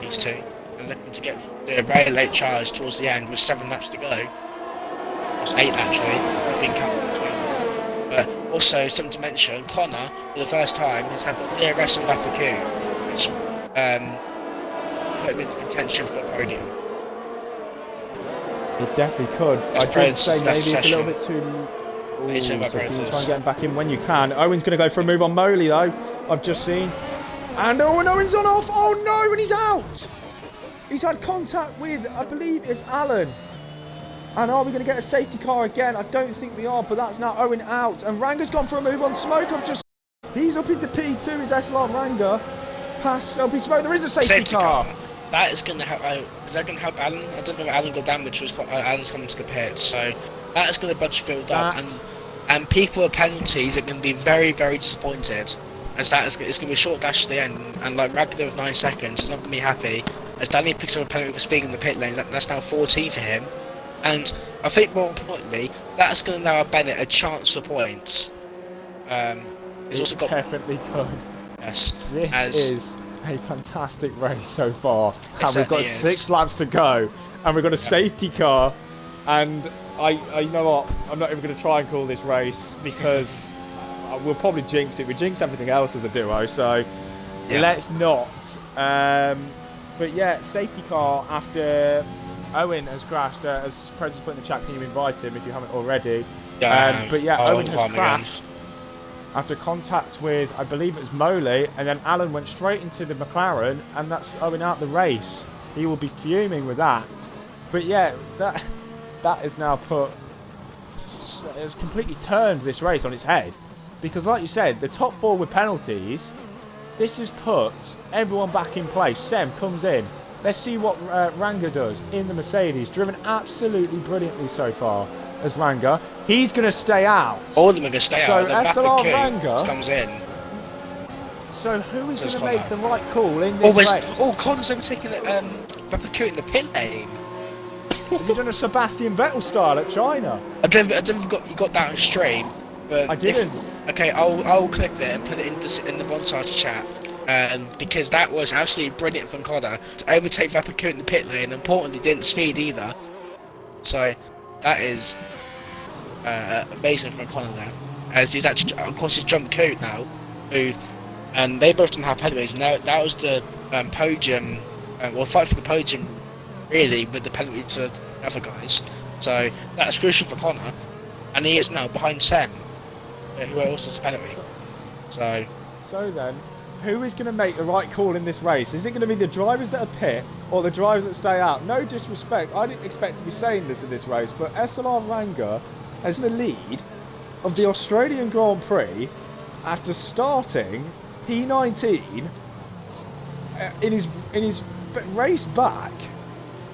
these 2, and looking to do a very late charge towards the end with 7 laps to go. was 8 actually. I think up between both. But also something to mention, Connor for the first time has had got DRS on Vapicu, which put him in contention for a podium. It definitely could. I did say maybe it's a little bit too. Ooh, so can you try and get him back in when you can? Owen's going to go for a move on Moley though. I've just seen. And Owen's on off. Oh no, and he's out. He's had contact with, I believe it's Alan. And are we going to get a safety car again? I don't think we are, but that's now Owen out. And Ranga's gone for a move on Smoke. He's up into P2, his SLR Ranga. Past LP Smoke, there is a safety car. That is going to help. Is that going to help Alan? I don't know if Alan got damaged. Alan's coming to the pits, so that is going to bunch filled up. And people with penalties are going to be very, very disappointed. As it's going to be a short dash to the end, and like Ragnar with 9 seconds is not going to be happy. As Danny picks up a penalty for speeding in the pit lane, that's now 14 for him. And I think more importantly, that's going to allow Bennett a chance for points. He's also got definitely good. Yes. This is a fantastic race so far. And we've got 6 laps to go, and we've got a safety car. And I you know what? I'm not even going to try and call this race because we'll probably jinx it. We jinx everything else as a duo, so let's not. But yeah, safety car after Owen has crashed. As Prez's put in the chat, can you invite him if you haven't already? But yeah, Owen has crashed after contact with, I believe it was Moley, and then Alan went straight into the McLaren, and that's Owen out the race. He will be fuming with that. But yeah, that has now has completely turned this race on its head. Because like you said, the top 4 with penalties, this has put everyone back in place. Sem comes in. Let's see what Ranga does in the Mercedes. Driven absolutely brilliantly so far as Ranga. He's going to stay out. All of them are going to stay out. So SLR Ranga comes in. So who is going to make the right call in this race? Oh, Connor's overtaking Vapicu in the pit lane. Has he done a Sebastian Vettel style at China? I don't you got that on stream. But I didn't. Okay, I'll clip it and put it in the montage chat. Because that was absolutely brilliant from Connor to overtake Vapicu in the pit lane, and importantly didn't speed either. So that is amazing from Connor there. As he's actually, of course, he's jumped Coot now, and they both didn't have penalties. And that was the podium, fight for the podium, really, with the penalty to the other guys. So that's crucial for Connor, and he is now behind Sem, who else has a penalty. So then, who is going to make the right call in this race? Is it going to be the drivers that are pit or the drivers that stay out? No disrespect, I didn't expect to be saying this in this race, but SLR Ranga has the lead of the Australian Grand Prix after starting P19 in his race back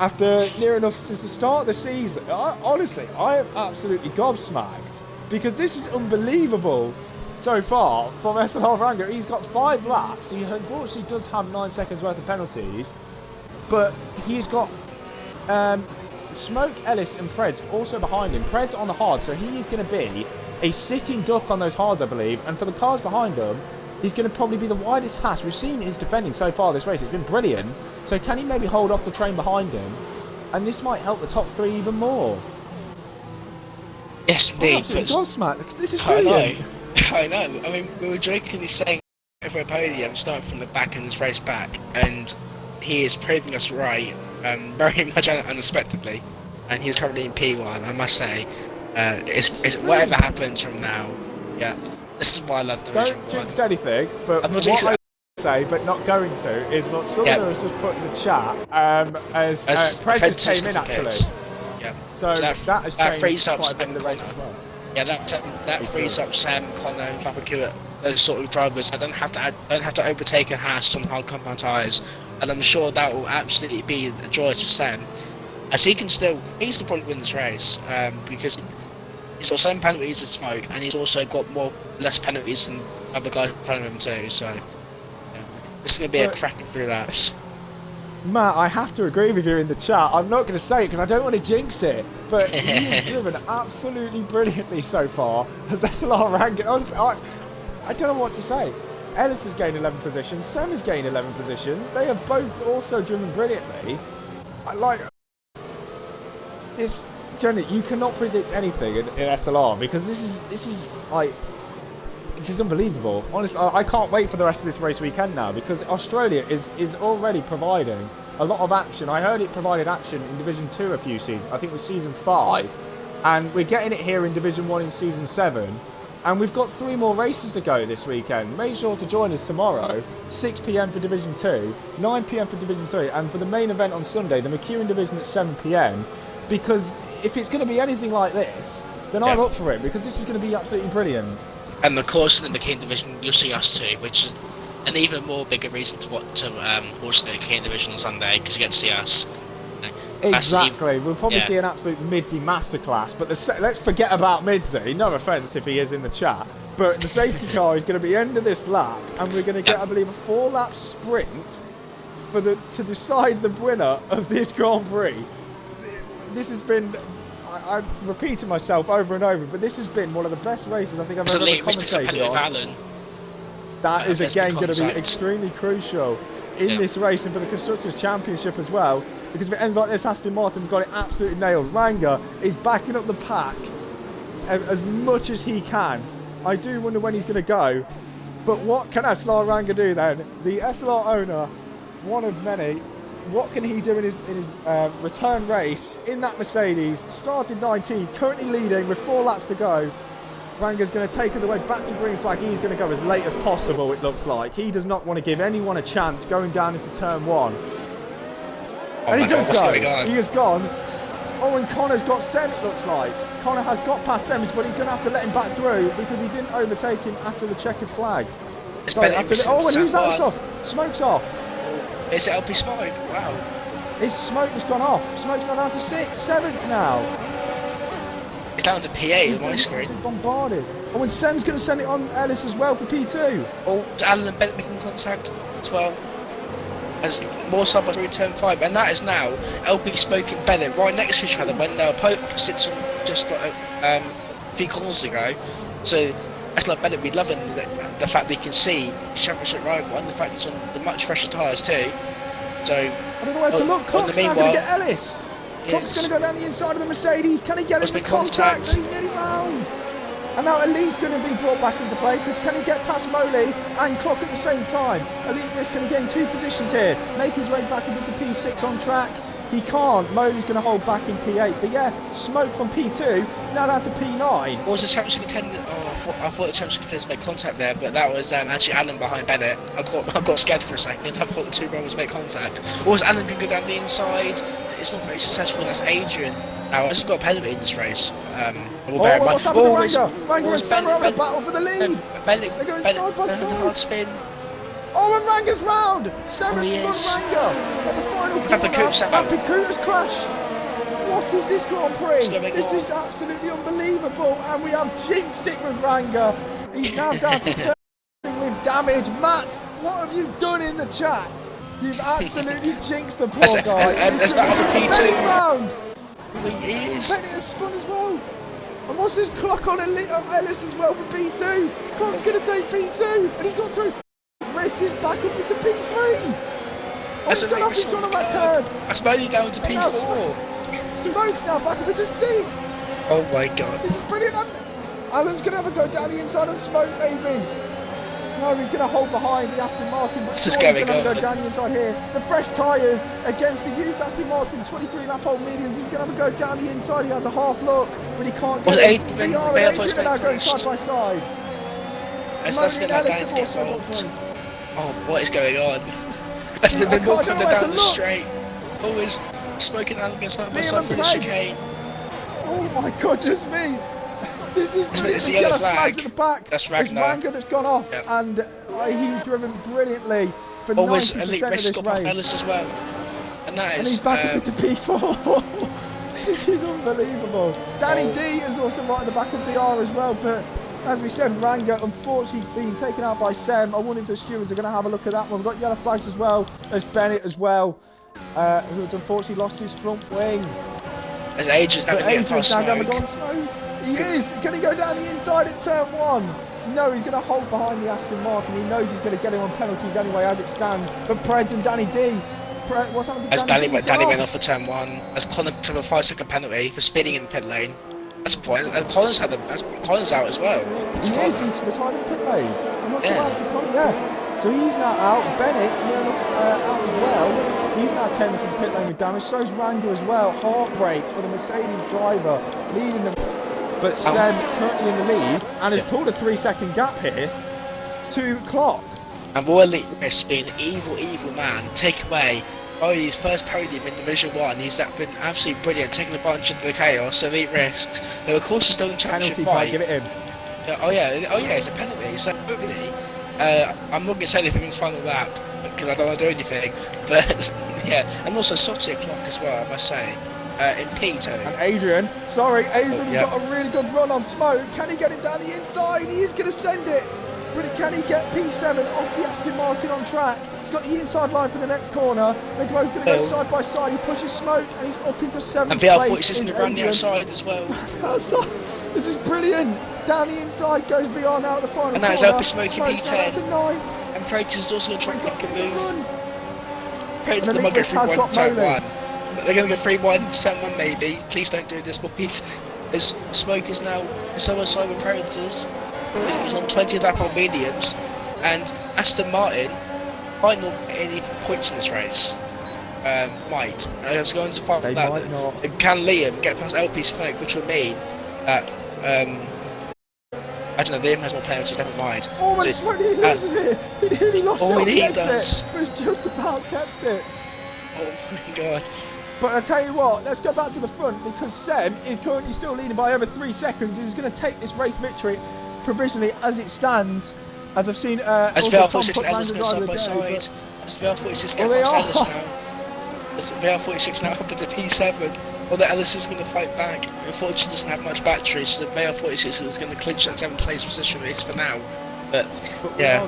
after near enough since the start of the season. Honestly, I am absolutely gobsmacked because this is unbelievable. So far from SLR Ranga, he's got 5 laps. He unfortunately does have 9 seconds worth of penalties, but he's got Smoke, Ellis and Preds also behind him. Preds on the hard, so he is going to be a sitting duck on those hards, I believe. And for the cars behind him, he's going to probably be the widest hash. We've seen his defending so far this race. It's been brilliant. So can he maybe hold off the train behind him? And this might help the top 3 even more. Yes, indeed. This is brilliant. I know. I mean, we were jokingly saying for a podium, starting from the back and this race back, and he is proving us right, very much unexpectedly. And he's currently in P1. I must say, it's whatever happens from now. Yeah, this is why I love Division 1. Don't jinx anything, but what I would say, but not going to, is what someone has just put in the chat. As Prez came in actually. Yeah. So that has changed quite a bit of the race as well. Yeah, that frees up Sam, Connor, and Vapicu, those sort of drivers. I don't have to overtake a Haas on hard compound tyres, and I'm sure that will absolutely be a joy to Sam, as he can probably win this race, because he's got 7 penalties to Smoke, and he's also got less penalties than other guys in front of him too. So yeah, this is going to be a cracking 3 laps. Matt, I have to agree with you in the chat. I'm not going to say it because I don't want to jinx it, but he has driven absolutely brilliantly so far as SLR Ranga. Honestly, I don't know what to say. Ellis has gained 11 positions. Sam has gained 11 positions. They have both also driven brilliantly. This Jenny, you cannot predict anything in SLR because this is like, this is unbelievable. Honestly, I can't wait for the rest of this race weekend now because Australia is already providing a lot of action. I heard it provided action in Division 2 a few seasons. I think it was Season 5. And we're getting it here in Division 1 in Season 7. And we've got 3 more races to go this weekend. Make sure to join us tomorrow, 6 PM for Division 2, 9 PM for Division 3, and for the main event on Sunday, the McEwen Division at 7 PM. Because if it's going to be anything like this, then I'm up for it, because this is going to be absolutely brilliant. And of course, in the McEwen Division, you'll see us too, which is an even more bigger reason to watch the McEwen Division on Sunday, because you get to see us. Exactly, we'll probably see an absolute Midsy masterclass, but let's forget about Midsy, no offence if he is in the chat, but the safety car is going to be end of this lap, and we're going to get, I believe, a 4-lap sprint to decide the winner of this Grand Prix. This has been, I'm repeating myself over and over, but this has been one of the best races I think I've ever commentated on. That is again going to be extremely crucial in this race and for the Constructors' Championship as well. Because if it ends like this, Aston Martin's got it absolutely nailed. Ranga is backing up the pack as much as he can. I do wonder when he's going to go. But what can SLR Ranga do then? The SLR owner, one of many, what can he do in his return race in that Mercedes? Started 19th, currently leading with 4 laps to go. Ranga's going to take us away back to green flag. He's going to go as late as possible, it looks like. He does not want to give anyone a chance going down into turn 1. And he does go. He has gone. Oh, and Connor's got Sem, it looks like. Connor has got past Sems, but he didn't have to let him back through because he didn't overtake him after the checkered flag. And who's that off? Smoke's off. It's LP Smoke. Wow. His smoke has gone off. Smoke's now down to 6th, 7th now. It's down to P8 on my screen. He's bombarded. Oh, and Sem's going to send it on Ellis as well for P2. Oh, to Alan and Bennett making contact as well. As more side by through turn 5, and that is now LP Smoke and Bennett right next to each other when Pope sits on just like a few corners ago. So that's like Bennett, we're loving the fact that you can see championship rival and the fact it's on the much fresher tyres too. So I don't know where to look. Cox now going to get Ellis. Cox going to go down the inside of the Mercedes. Can he get him in contact? He's nearly round. And now Elite's going to be brought back into play because can he get past Moley and Clock at the same time? Elite risk can he get in 2 positions here, make his way back into P6 on track. He can't. Moley's going to hold back in P8. But yeah, Smoke from P2 now down to P9. What was the championship contender? Oh, I thought the championship contenders made contact there, but that was actually Alan behind Bennett. I got scared for a second. I thought the 2 brothers made contact. Or was Alan going to go down the inside? It's not very successful. That's Adrian. Now, I just got a penalty in this race. What's happened to Ranga? Ranga and Sam are having a battle for the lead. They're going side by side. Hard spin. Oh, and Ranga's round. Sam has spun Ranga at the final corner. And Pikuta's crashed. What is this Grand Prix? This is absolutely unbelievable. And we have jinxed it with Ranga. He's now down to 30 with damage. Matt, what have you done in the chat? You've absolutely jinxed the poor guy. That's about the P2 round. He is. Bennett has spun as well. And what's this Clock on Ellis as well for P2? Clock's going to take P2. And he's gone through. Riss is back up into P3. Oh, he's gone on that curb. That's only down to P4. Smoke's now back up into C. Oh my god. This is brilliant. Alan's going to have a go down the inside of Smoke, maybe. No, he's going to hold behind the Aston Martin, but he's going to go down the inside here. The fresh tyres against the used Aston Martin 23 lap old mediums. He's going to have a go down the inside. He has a half look, but he can't get it. They are now going side by side. Let's get that down to get involved. Oh, what is going on? That's the big walk down the straight. Always smoking out against side by side for the chicane. Oh my goodness me. This is it's the yellow flag. At the back. That's Ragnar. It's Ranga that's gone off, and he's driven brilliantly for 90% of this race. Ellis as well, and that is. And he's back up into P4. This is unbelievable. Danny D is also right in the back of the R as well, but as we said, Ranga unfortunately being taken out by Sem. I wanted the stewards are going to have a look at that one. We've got yellow flags as well. There's Bennett as well, who has unfortunately lost his front wing. As Adrian's now going to get past Smoke. He is! Can he go down the inside at turn 1? No, he's going to hold behind the Aston Martin. He knows he's going to get him on penalties anyway as it stands. But Preds and Danny D What's happened to As Danny Danny B? went off for turn 1, as Connor took a 5-second penalty for speeding in the pit lane. That's the point. And Connor's out as well. He is. He's retired in the pit lane. I'm not sure Yeah. what happened to Connor. Yeah. So he's now out. Bennett near enough out as well. He's now came into the pit lane with damage. So's Ranga as well. Heartbreak for the Mercedes driver leading them. But Sem currently in the lead and has pulled a 3-second gap here to Clock. And Royal Elite Risk being an evil man, take away his first podium in Division 1. He's been absolutely brilliant, taking advantage of the chaos. Elite Risks, who of course is still in the championship Penalty, fight. give it him. Oh yeah, it's a penalty. So I'm not going to say anything in this final lap because I don't want to do anything. But yeah, and also Sochi Clock as well, I must say. In P2. And Adrian's got a really good run on Smoke. Can he get him down the inside? He is going to send it. But can he get P7 off the Aston Martin on track? He's got the inside line for the next corner. They're both going to go side by side. He pushes Smoke and he's up into 7th and place. And VR46 is around the outside as well. This is brilliant. Down the inside goes VR now at the final corner. And that's helping Smokey P10. And Prater's also going to try and make a move. Prater's going to go 3-1 turn 1. They're going to go 3-1 turn 1 maybe. Please don't do this, boys. As Smoke is now side with Predators. He's on 20th lap on mediums, and Aston Martin might not get any points in this race. Might. I was going to find out that. Can Liam get past LP Smoke, which would mean that I don't know, Liam has more penalties, never mind. Oh my, Smoke nearly loses it! He nearly lost it on the exit, but he's just about kept it. Oh my god. But I tell you what, let's go back to the front because Sem is currently still leading by over 3 seconds. He's going to take this race victory provisionally as it stands. As I've seen, as VR46 and Ellis go side by side. As VR46 get past Ellis now. As VR46 now up into P7. Although Ellis is going to fight back. Unfortunately, doesn't have much battery, so VR46 is going to clinch that 7th place position at least for now. But yeah.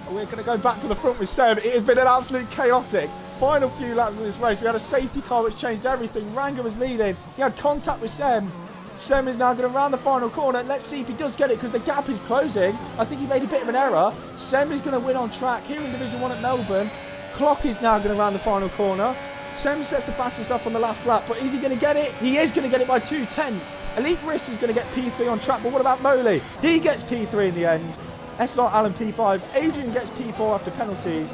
We're going to go back to the front with Sem. It has been an absolute chaotic final few laps of this race. We had a safety car which changed everything. Ranga was leading. He had contact with Sem. Sem is now going to round the final corner. Let's see if he does get it because the gap is closing. I think he made a bit of an error. Sem is going to win on track here in Division 1 at Melbourne. Clock is now going to round the final corner. Sem sets the fastest up on the last lap, but is he going to get it? He is going to get it by 2/10. Elite Risk is going to get P3 on track, but what about Moley? He gets P3 in the end. SLR Allen P5. Adrian gets P4 after penalties.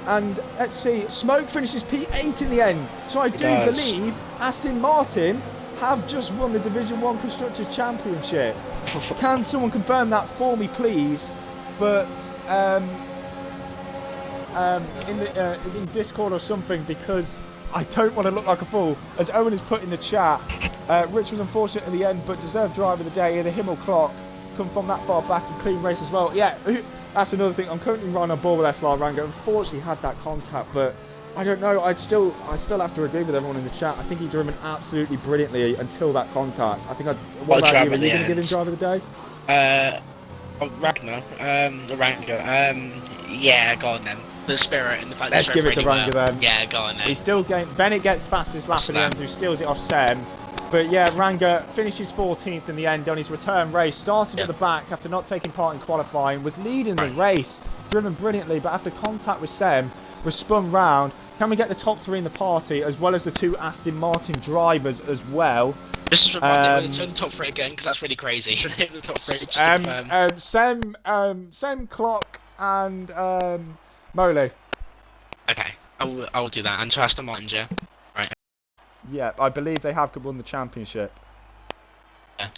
And let's see, Smoke finishes P8 in the end. So I do believe Aston Martin have just won the Division 1 Constructors Championship. Can someone confirm that for me, please? But in Discord or something, because I don't want to look like a fool. As Owen has put in the chat, Rich was unfortunate in the end, but deserved driver of the day. The Himmel Clock come from that far back and clean race as well. Yeah, that's another thing. I'm currently running on board with SLR Ranga. Unfortunately, had that contact, but I don't know. I'd still have to agree with everyone in the chat. I think he driven absolutely brilliantly until that contact. I think what about you? Are you going to give him driver of the day? Ragnar, yeah, go on then. The spirit and the fact Let's that give it to Ranga then. Yeah, go on then. He's still getting. Bennett gets fastest lap in the end, who steals it off Sem. But yeah, Ranga finishes 14th in the end on his return race, starting at the back after not taking part in qualifying, was leading the race, driven brilliantly, but after contact with Sem, was spun round. Can we get the top 3 in the party, as well as the 2 Aston Martin drivers as well? Just to remind you, turn the top 3 again, because that's really crazy. The top 3, just to confirm. Sem, Clock, and Moley. Okay, I will do that. And to Aston Martin, yeah? Right. Yeah, I believe they have won the championship. Yeah.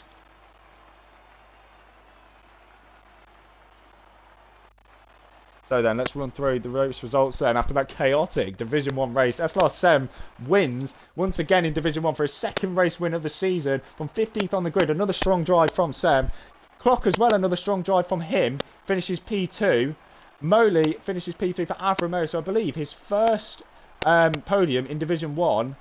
So then, let's run through the race results then. After that chaotic Division 1 race, SLR Sem wins once again in Division 1 for his 2nd race win of the season. From 15th on the grid, another strong drive from Sem. Clock as well, another strong drive from him, finishes P2. Moley finishes P3 for Alfa Romeo, so I believe his first podium in Division 1.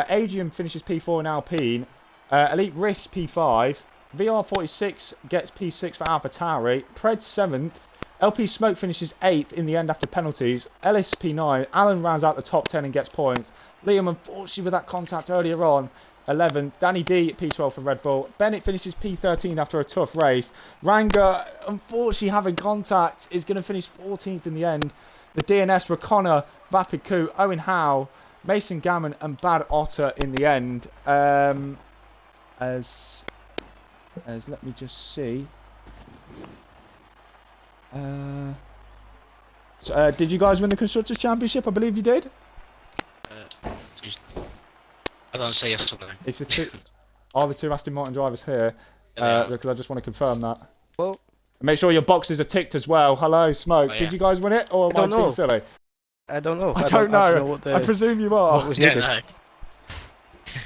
Adrian finishes P4 in Alpine. Elite Risk P5. VR46 gets P6 for AlphaTauri. Pred 7th. LP Smoke finishes 8th in the end after penalties. Ellis P9. Allen rounds out the top 10 and gets points. Liam, unfortunately, with that contact earlier on, 11th. Danny D, P12 for Red Bull. Bennett finishes P13 after a tough race. Ranga, unfortunately having contact, is going to finish 14th in the end. The DNS were Connor, Vapid Koo, Owen Howe, Mason Gammon and Bad Otter in the end. As let me just see. Did you guys win the Constructors' Championship? I believe you did. I don't say yes or no. It's the two. Are the two Aston Martin drivers here? Because I just want to confirm that. Well, make sure your boxes are ticked as well. Hello, Smoke. Oh, yeah. Did you guys win it, or am I being silly? I don't know. I don't know. I presume you are. Yeah,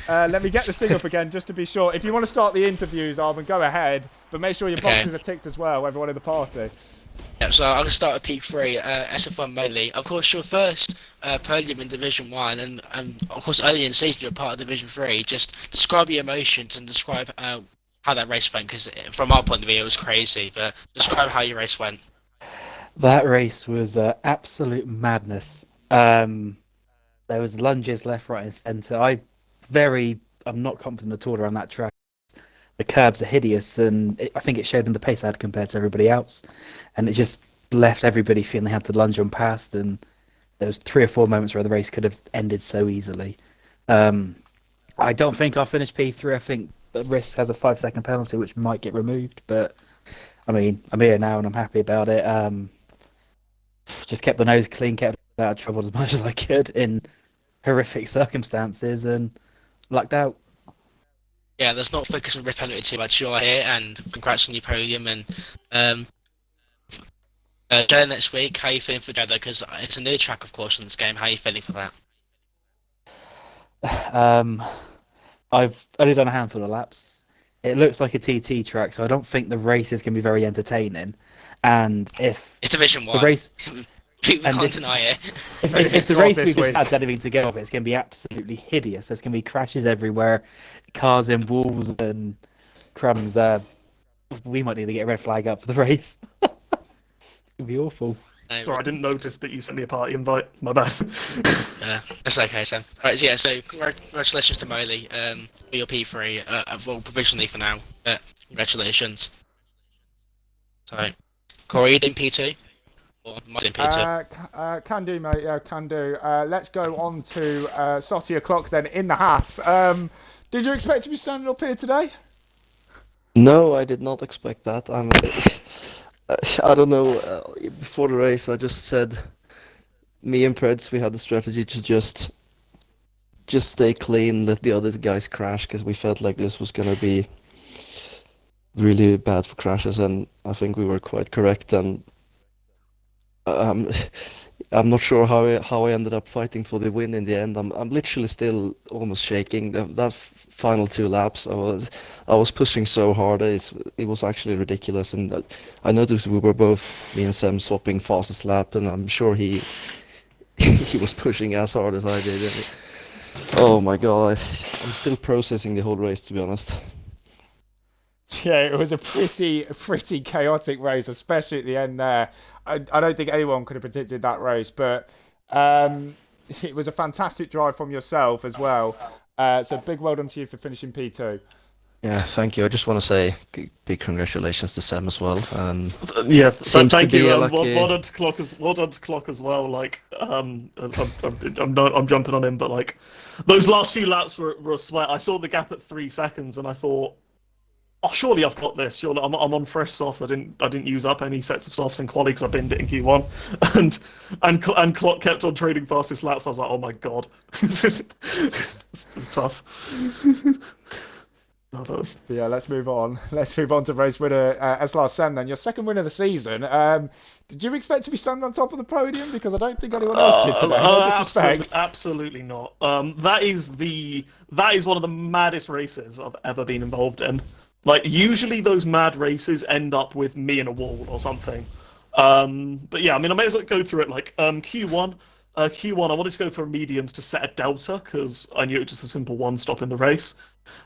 no. Let me get the thing up again just to be sure. If you want to start the interviews, Arvin, go ahead. But make sure your boxes are ticked as well, everyone in the party. Yeah, so I'm going to start with P3, SF1 Melee. Of course, your first podium in Division 1, and of course early in the season you're part of Division 3. Just describe your emotions and describe how that race went, because from our point of view it was crazy, but describe how your race went. That race was absolute madness. There was lunges left, right and centre. I'm not confident at all around that track. The curbs are hideous, and I think it showed them the pace I had compared to everybody else, and it just left everybody feeling they had to lunge on past, and there was 3 or 4 moments where the race could have ended so easily. I don't think I'll finish P3. I think the risk has a 5-second penalty which might get removed, but I mean, I'm here now and I'm happy about it. Just kept the nose clean, kept out of trouble as much as I could in horrific circumstances, and lucked out. Yeah, let's not focus on Riff Penalty too much. You're here, and congrats on your podium. And Jeddah next week, how are you feeling for Jeddah? Because it's a new track, of course, in this game. How are you feeling for that? I've only done a handful of laps. It looks like a TT track, so I don't think the race is going to be very entertaining. And if it's Division 1, the race, people can't deny it. If the race we just had anything to go off, it's going to be absolutely hideous. There's going to be crashes everywhere, cars in walls and crumbs. We might need to get a red flag up for the race. It'd be awful. Sorry, I didn't notice that you sent me a party invite. My bad. Yeah, that's okay, Sam. Right, yeah, so congratulations to Moley for your P3. Well, provisionally for now, but congratulations. So, Corey, you doing P2? Or am I doing P2? Can do, mate. Yeah, can do. Let's go on to Sotty o'clock then in the Haas. Did you expect to be standing up here today? No, I did not expect that. I don't know. Before the race, I just said, me and Preds, we had the strategy to just stay clean, let the other guys crash, because we felt like this was gonna be really bad for crashes, and I think we were quite correct. And I'm not sure how I ended up fighting for the win in the end. I'm literally still almost shaking. That final 2 laps, I was pushing so hard. It was actually ridiculous. And I noticed we were both, me and Sam, swapping fastest lap, and I'm sure he was pushing as hard as I did. And oh my god, I'm still processing the whole race, to be honest. Yeah, it was a pretty chaotic race, especially at the end there. I don't think anyone could have predicted that race, but it was a fantastic drive from yourself as well. So big well done to you for finishing P2. Yeah, thank you. I just want to say big congratulations to Sam as well. Yeah, seems thank to be you. like Well done to Clock as well. Like, I'm jumping on him, but like, those last few laps were a sweat. I saw the gap at 3 seconds, and I thought, oh, surely I've got this. Surely I'm on fresh softs. I didn't use up any sets of softs in quali because I binned it in Q1, and Clock kept on trading fastest laps. I was like, oh my god, it's tough. No, Yeah, let's move on. Let's move on to race winner SLR Sam. Then your second win of the season. Did you expect to be standing on top of the podium? Because I don't think anyone else did today. No disrespect. Absolutely not. That is one of the maddest races I've ever been involved in. Like, usually those mad races end up with me in a wall or something. But yeah, I mean, I may as well go through it. Like, Q1, I wanted to go for mediums to set a delta because I knew it was just a simple 1-stop in the race.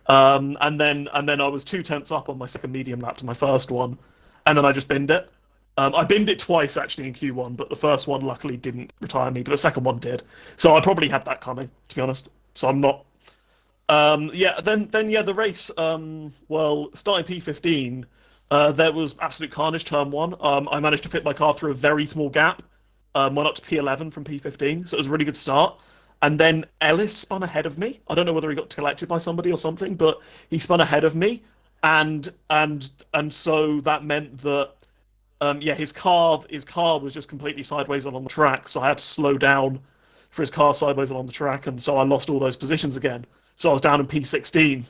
And then I was 2/10 up on my second medium lap to my first one, and then I just binned it. I binned it twice actually in Q1, but the first one luckily didn't retire me, but the second one did. So I probably had that coming, to be honest. So I'm not Yeah, then yeah, the race. Well, starting P15, there was absolute carnage turn one. I managed to fit my car through a very small gap. Went up to P11 from P15, so it was a really good start. And then Ellis spun ahead of me. I don't know whether he got collected by somebody or something, but he spun ahead of me, and so that meant that yeah, his car was just completely sideways along the track, so I had to slow down for his car sideways along the track, and so I lost all those positions again. So I was down in P16,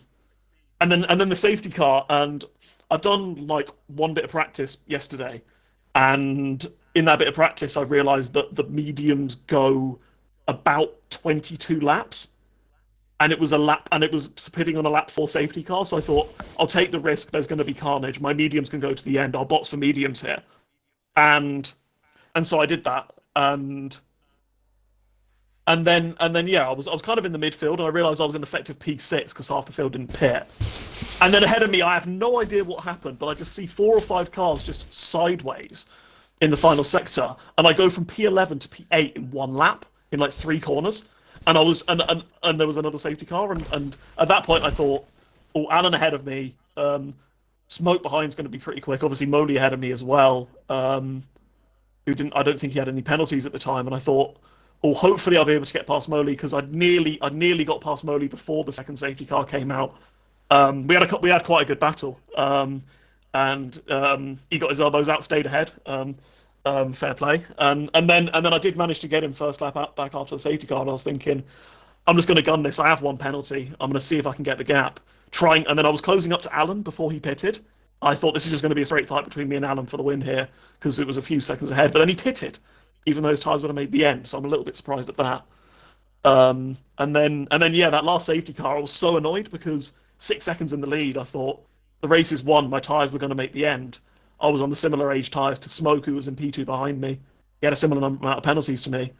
and then the safety car, and I've done like one bit of practice yesterday, and in that bit of practice, I realised that the mediums go about 22 laps, and it was pitting on a lap 4 safety car. So I thought I'll take the risk. There's going to be carnage. My mediums can go to the end. I'll box for mediums here, and so I did that, and then yeah, I was kind of in the midfield, and I realised I was in effective P6 because half the field didn't pit. And then ahead of me, I have no idea what happened, but I just see 4 or 5 cars just sideways in the final sector, and I go from P11 to P8 in one lap in like 3 corners. And I was and there was another safety car, and at that point I thought, oh, Alan ahead of me, Smoke behind's going to be pretty quick. Obviously, Moley ahead of me as well. Who didn't? I don't think he had any penalties at the time, and I thought, oh, hopefully I'll be able to get past Moley because I'd nearly got past Moley before the second safety car came out. We had quite a good battle, and he got his elbows out, stayed ahead. Fair play, and then I did manage to get him first lap out, back after the safety car, and I was thinking, I'm just going to gun this. I have one penalty. I'm going to see if I can get the gap. And then I was closing up to Alan before he pitted. I thought this is just going to be a straight fight between me and Alan for the win here because it was a few seconds ahead. But then he pitted, even though his tyres would have made the end. So I'm a little bit surprised at that. And then yeah, that last safety car, I was so annoyed because 6 seconds in the lead, I thought the race is won. My tyres were going to make the end. I was on the similar age tyres to Smoke, who was in P2 behind me. He had a similar amount of penalties to me.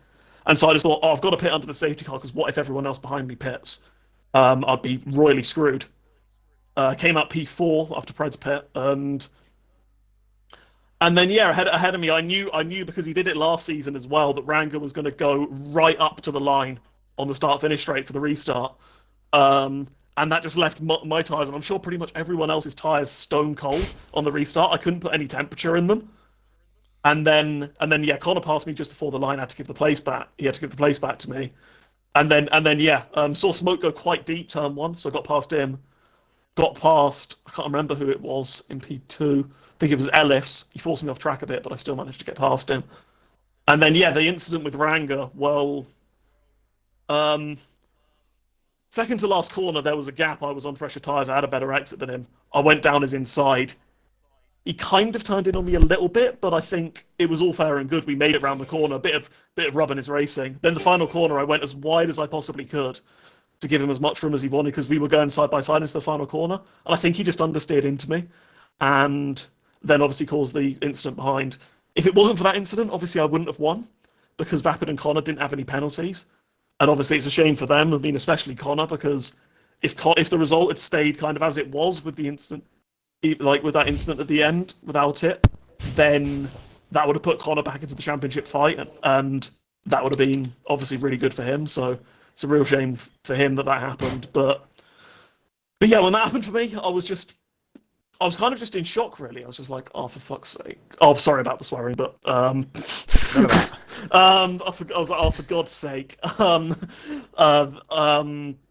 And so I just thought, oh, I've got to pit under the safety car because what if everyone else behind me pits? I'd be royally screwed. Came out P4 after Pred's pit, and then yeah, ahead of me, I knew because he did it last season as well that Ranga was going to go right up to the line on the start-finish straight for the restart. And that just left my tyres, and I'm sure pretty much everyone else's tyres stone cold on the restart. I couldn't put any temperature in them. And then yeah, Connor passed me just before the line. Had to give the place back. He had to give the place back to me. And then yeah, saw Smoke go quite deep turn 1, so I got past him. Got past, I can't remember who it was in P2. I think it was Ellis. He forced me off track a bit, but I still managed to get past him. And then yeah, the incident with Ranga. Well, second to last corner, there was a gap. I was on fresher tyres. I had a better exit than him. I went down his inside. He kind of turned in on me a little bit, but I think it was all fair and good. We made it round the corner. A bit of rubbing his racing. Then the final corner, I went as wide as I possibly could to give him as much room as he wanted because we were going side by side into the final corner. And I think he just understeered into me and then obviously caused the incident behind. If it wasn't for that incident, obviously I wouldn't have won because Vapid and Connor didn't have any penalties. And obviously it's a shame for them, I mean, especially Connor, because if the result had stayed kind of as it was with the incident, like with that incident at the end, without it, then that would have put Connor back into the championship fight, and that would have been obviously really good for him. So it's a real shame for him that happened. But yeah, when that happened for me, I was kind of just in shock, really. I was just like, oh, for fuck's sake. Oh, sorry about the swearing, but I was like, oh, for God's sake. How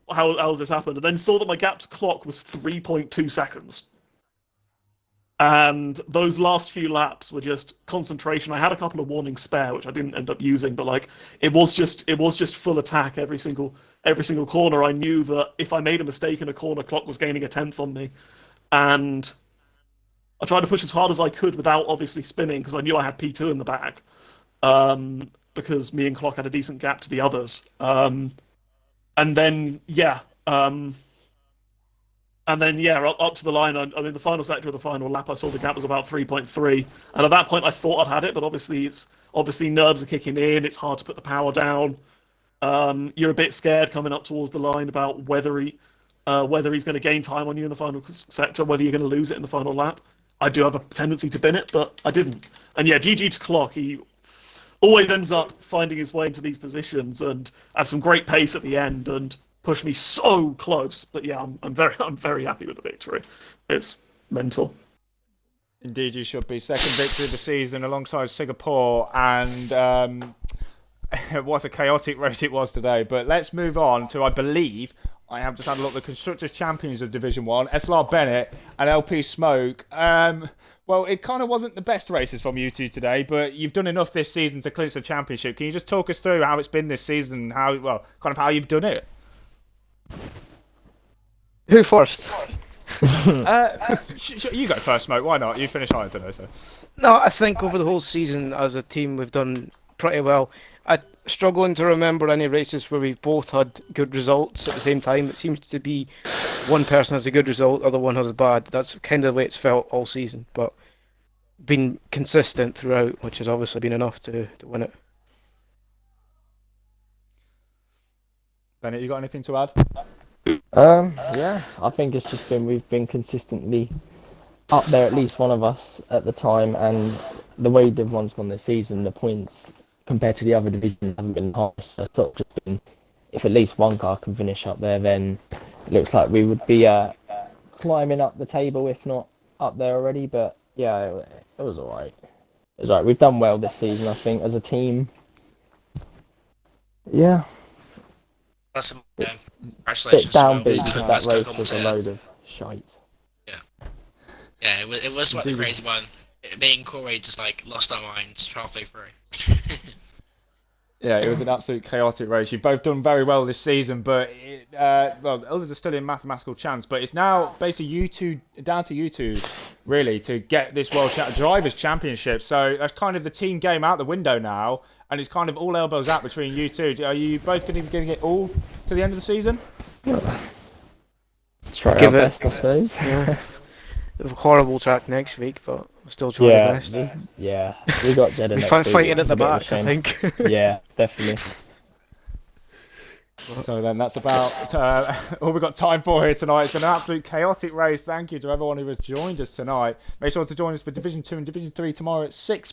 has this happened? And then saw that my gap to clock was 3.2 seconds. And those last few laps were just concentration. I had a couple of warnings spare, which I didn't end up using, but like it was just full attack every single corner. I knew that if I made a mistake in a corner, clock was gaining a tenth on me, and I tried to push as hard as I could without obviously spinning because I knew I had P2 in the bag, because me and clock had a decent gap to the others, and then yeah. And then, yeah, up to the line, I mean, the final sector of the final lap, I saw the gap was about 3.3. And at that point, I thought I'd had it, but obviously nerves are kicking in. It's hard to put the power down. You're a bit scared coming up towards the line about whether he's going to gain time on you in the final sector, whether you're going to lose it in the final lap. I do have a tendency to bin it, but I didn't. And yeah, GG to clock. He always ends up finding his way into these positions and had some great pace at the end. And pushed me so close. But yeah, I'm very happy with the victory. It's mental. Indeed, you should be. Second victory of the season alongside Singapore, and what a chaotic race it was today. But let's move on to, I believe, I have just had a look at the Constructors' Champions of Division 1, SLR Bennett and LP Smoke. Well, it kind of wasn't the best races from you two today, but you've done enough this season to clinch the championship. Can you just talk us through how it's been this season, how you've done it? Who first? You go first, Smoke. Why not? You finished higher today, so. No, I think over the whole season as a team we've done pretty well. I'm struggling to remember any races where we've both had good results at the same time. It seems to be one person has a good result, other one has a bad. That's kind of the way it's felt all season, but been consistent throughout, which has obviously been enough to win it. Bennett, you got anything to add? Yeah, I think it's just been we've been consistently up there, at least one of us at the time, and the way Div 1's gone this season, the points compared to the other divisions haven't been high. So it's sort of just been, if at least one car can finish up there, then it looks like we would be climbing up the table, if not up there already. But yeah, it was alright. It was alright. We've done well this season, I think, as a team. Yeah. That's Bit congratulations. downbeat Will. because Let's that go race was a commentator. load of shite. Yeah, it was like the Indeed. crazy one. Me and Corey just like lost our minds halfway through. Yeah, it was an absolute chaotic race. You've both done very well this season, but well, others are still in mathematical chance. But it's now basically down to you two, really, to get this Drivers' Championship. So that's kind of the team game out the window now, and it's kind of all elbows out between you two. Are you both going to be giving it all to the end of the season? Try our Give it- best, I suppose. Yeah. A horrible track next week, but we'll still try our best. We got Jeddah We next fight week, fighting which at is the a bit of a back, I shame. think. Yeah, definitely. So then that's about all we've got time for here tonight. It's been an absolute chaotic race. Thank you to everyone who has joined us tonight. Make sure to join us for Division 2 and Division 3 tomorrow at 6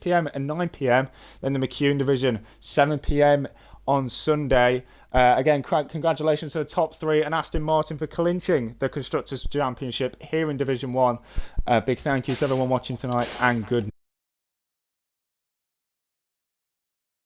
p.m. and 9 p.m. Then the McCune Division, 7 p.m. on Sunday. Again, congratulations to the top three and Aston Martin for clinching the Constructors' Championship here in Division 1. Big thank you to everyone watching tonight, and good night.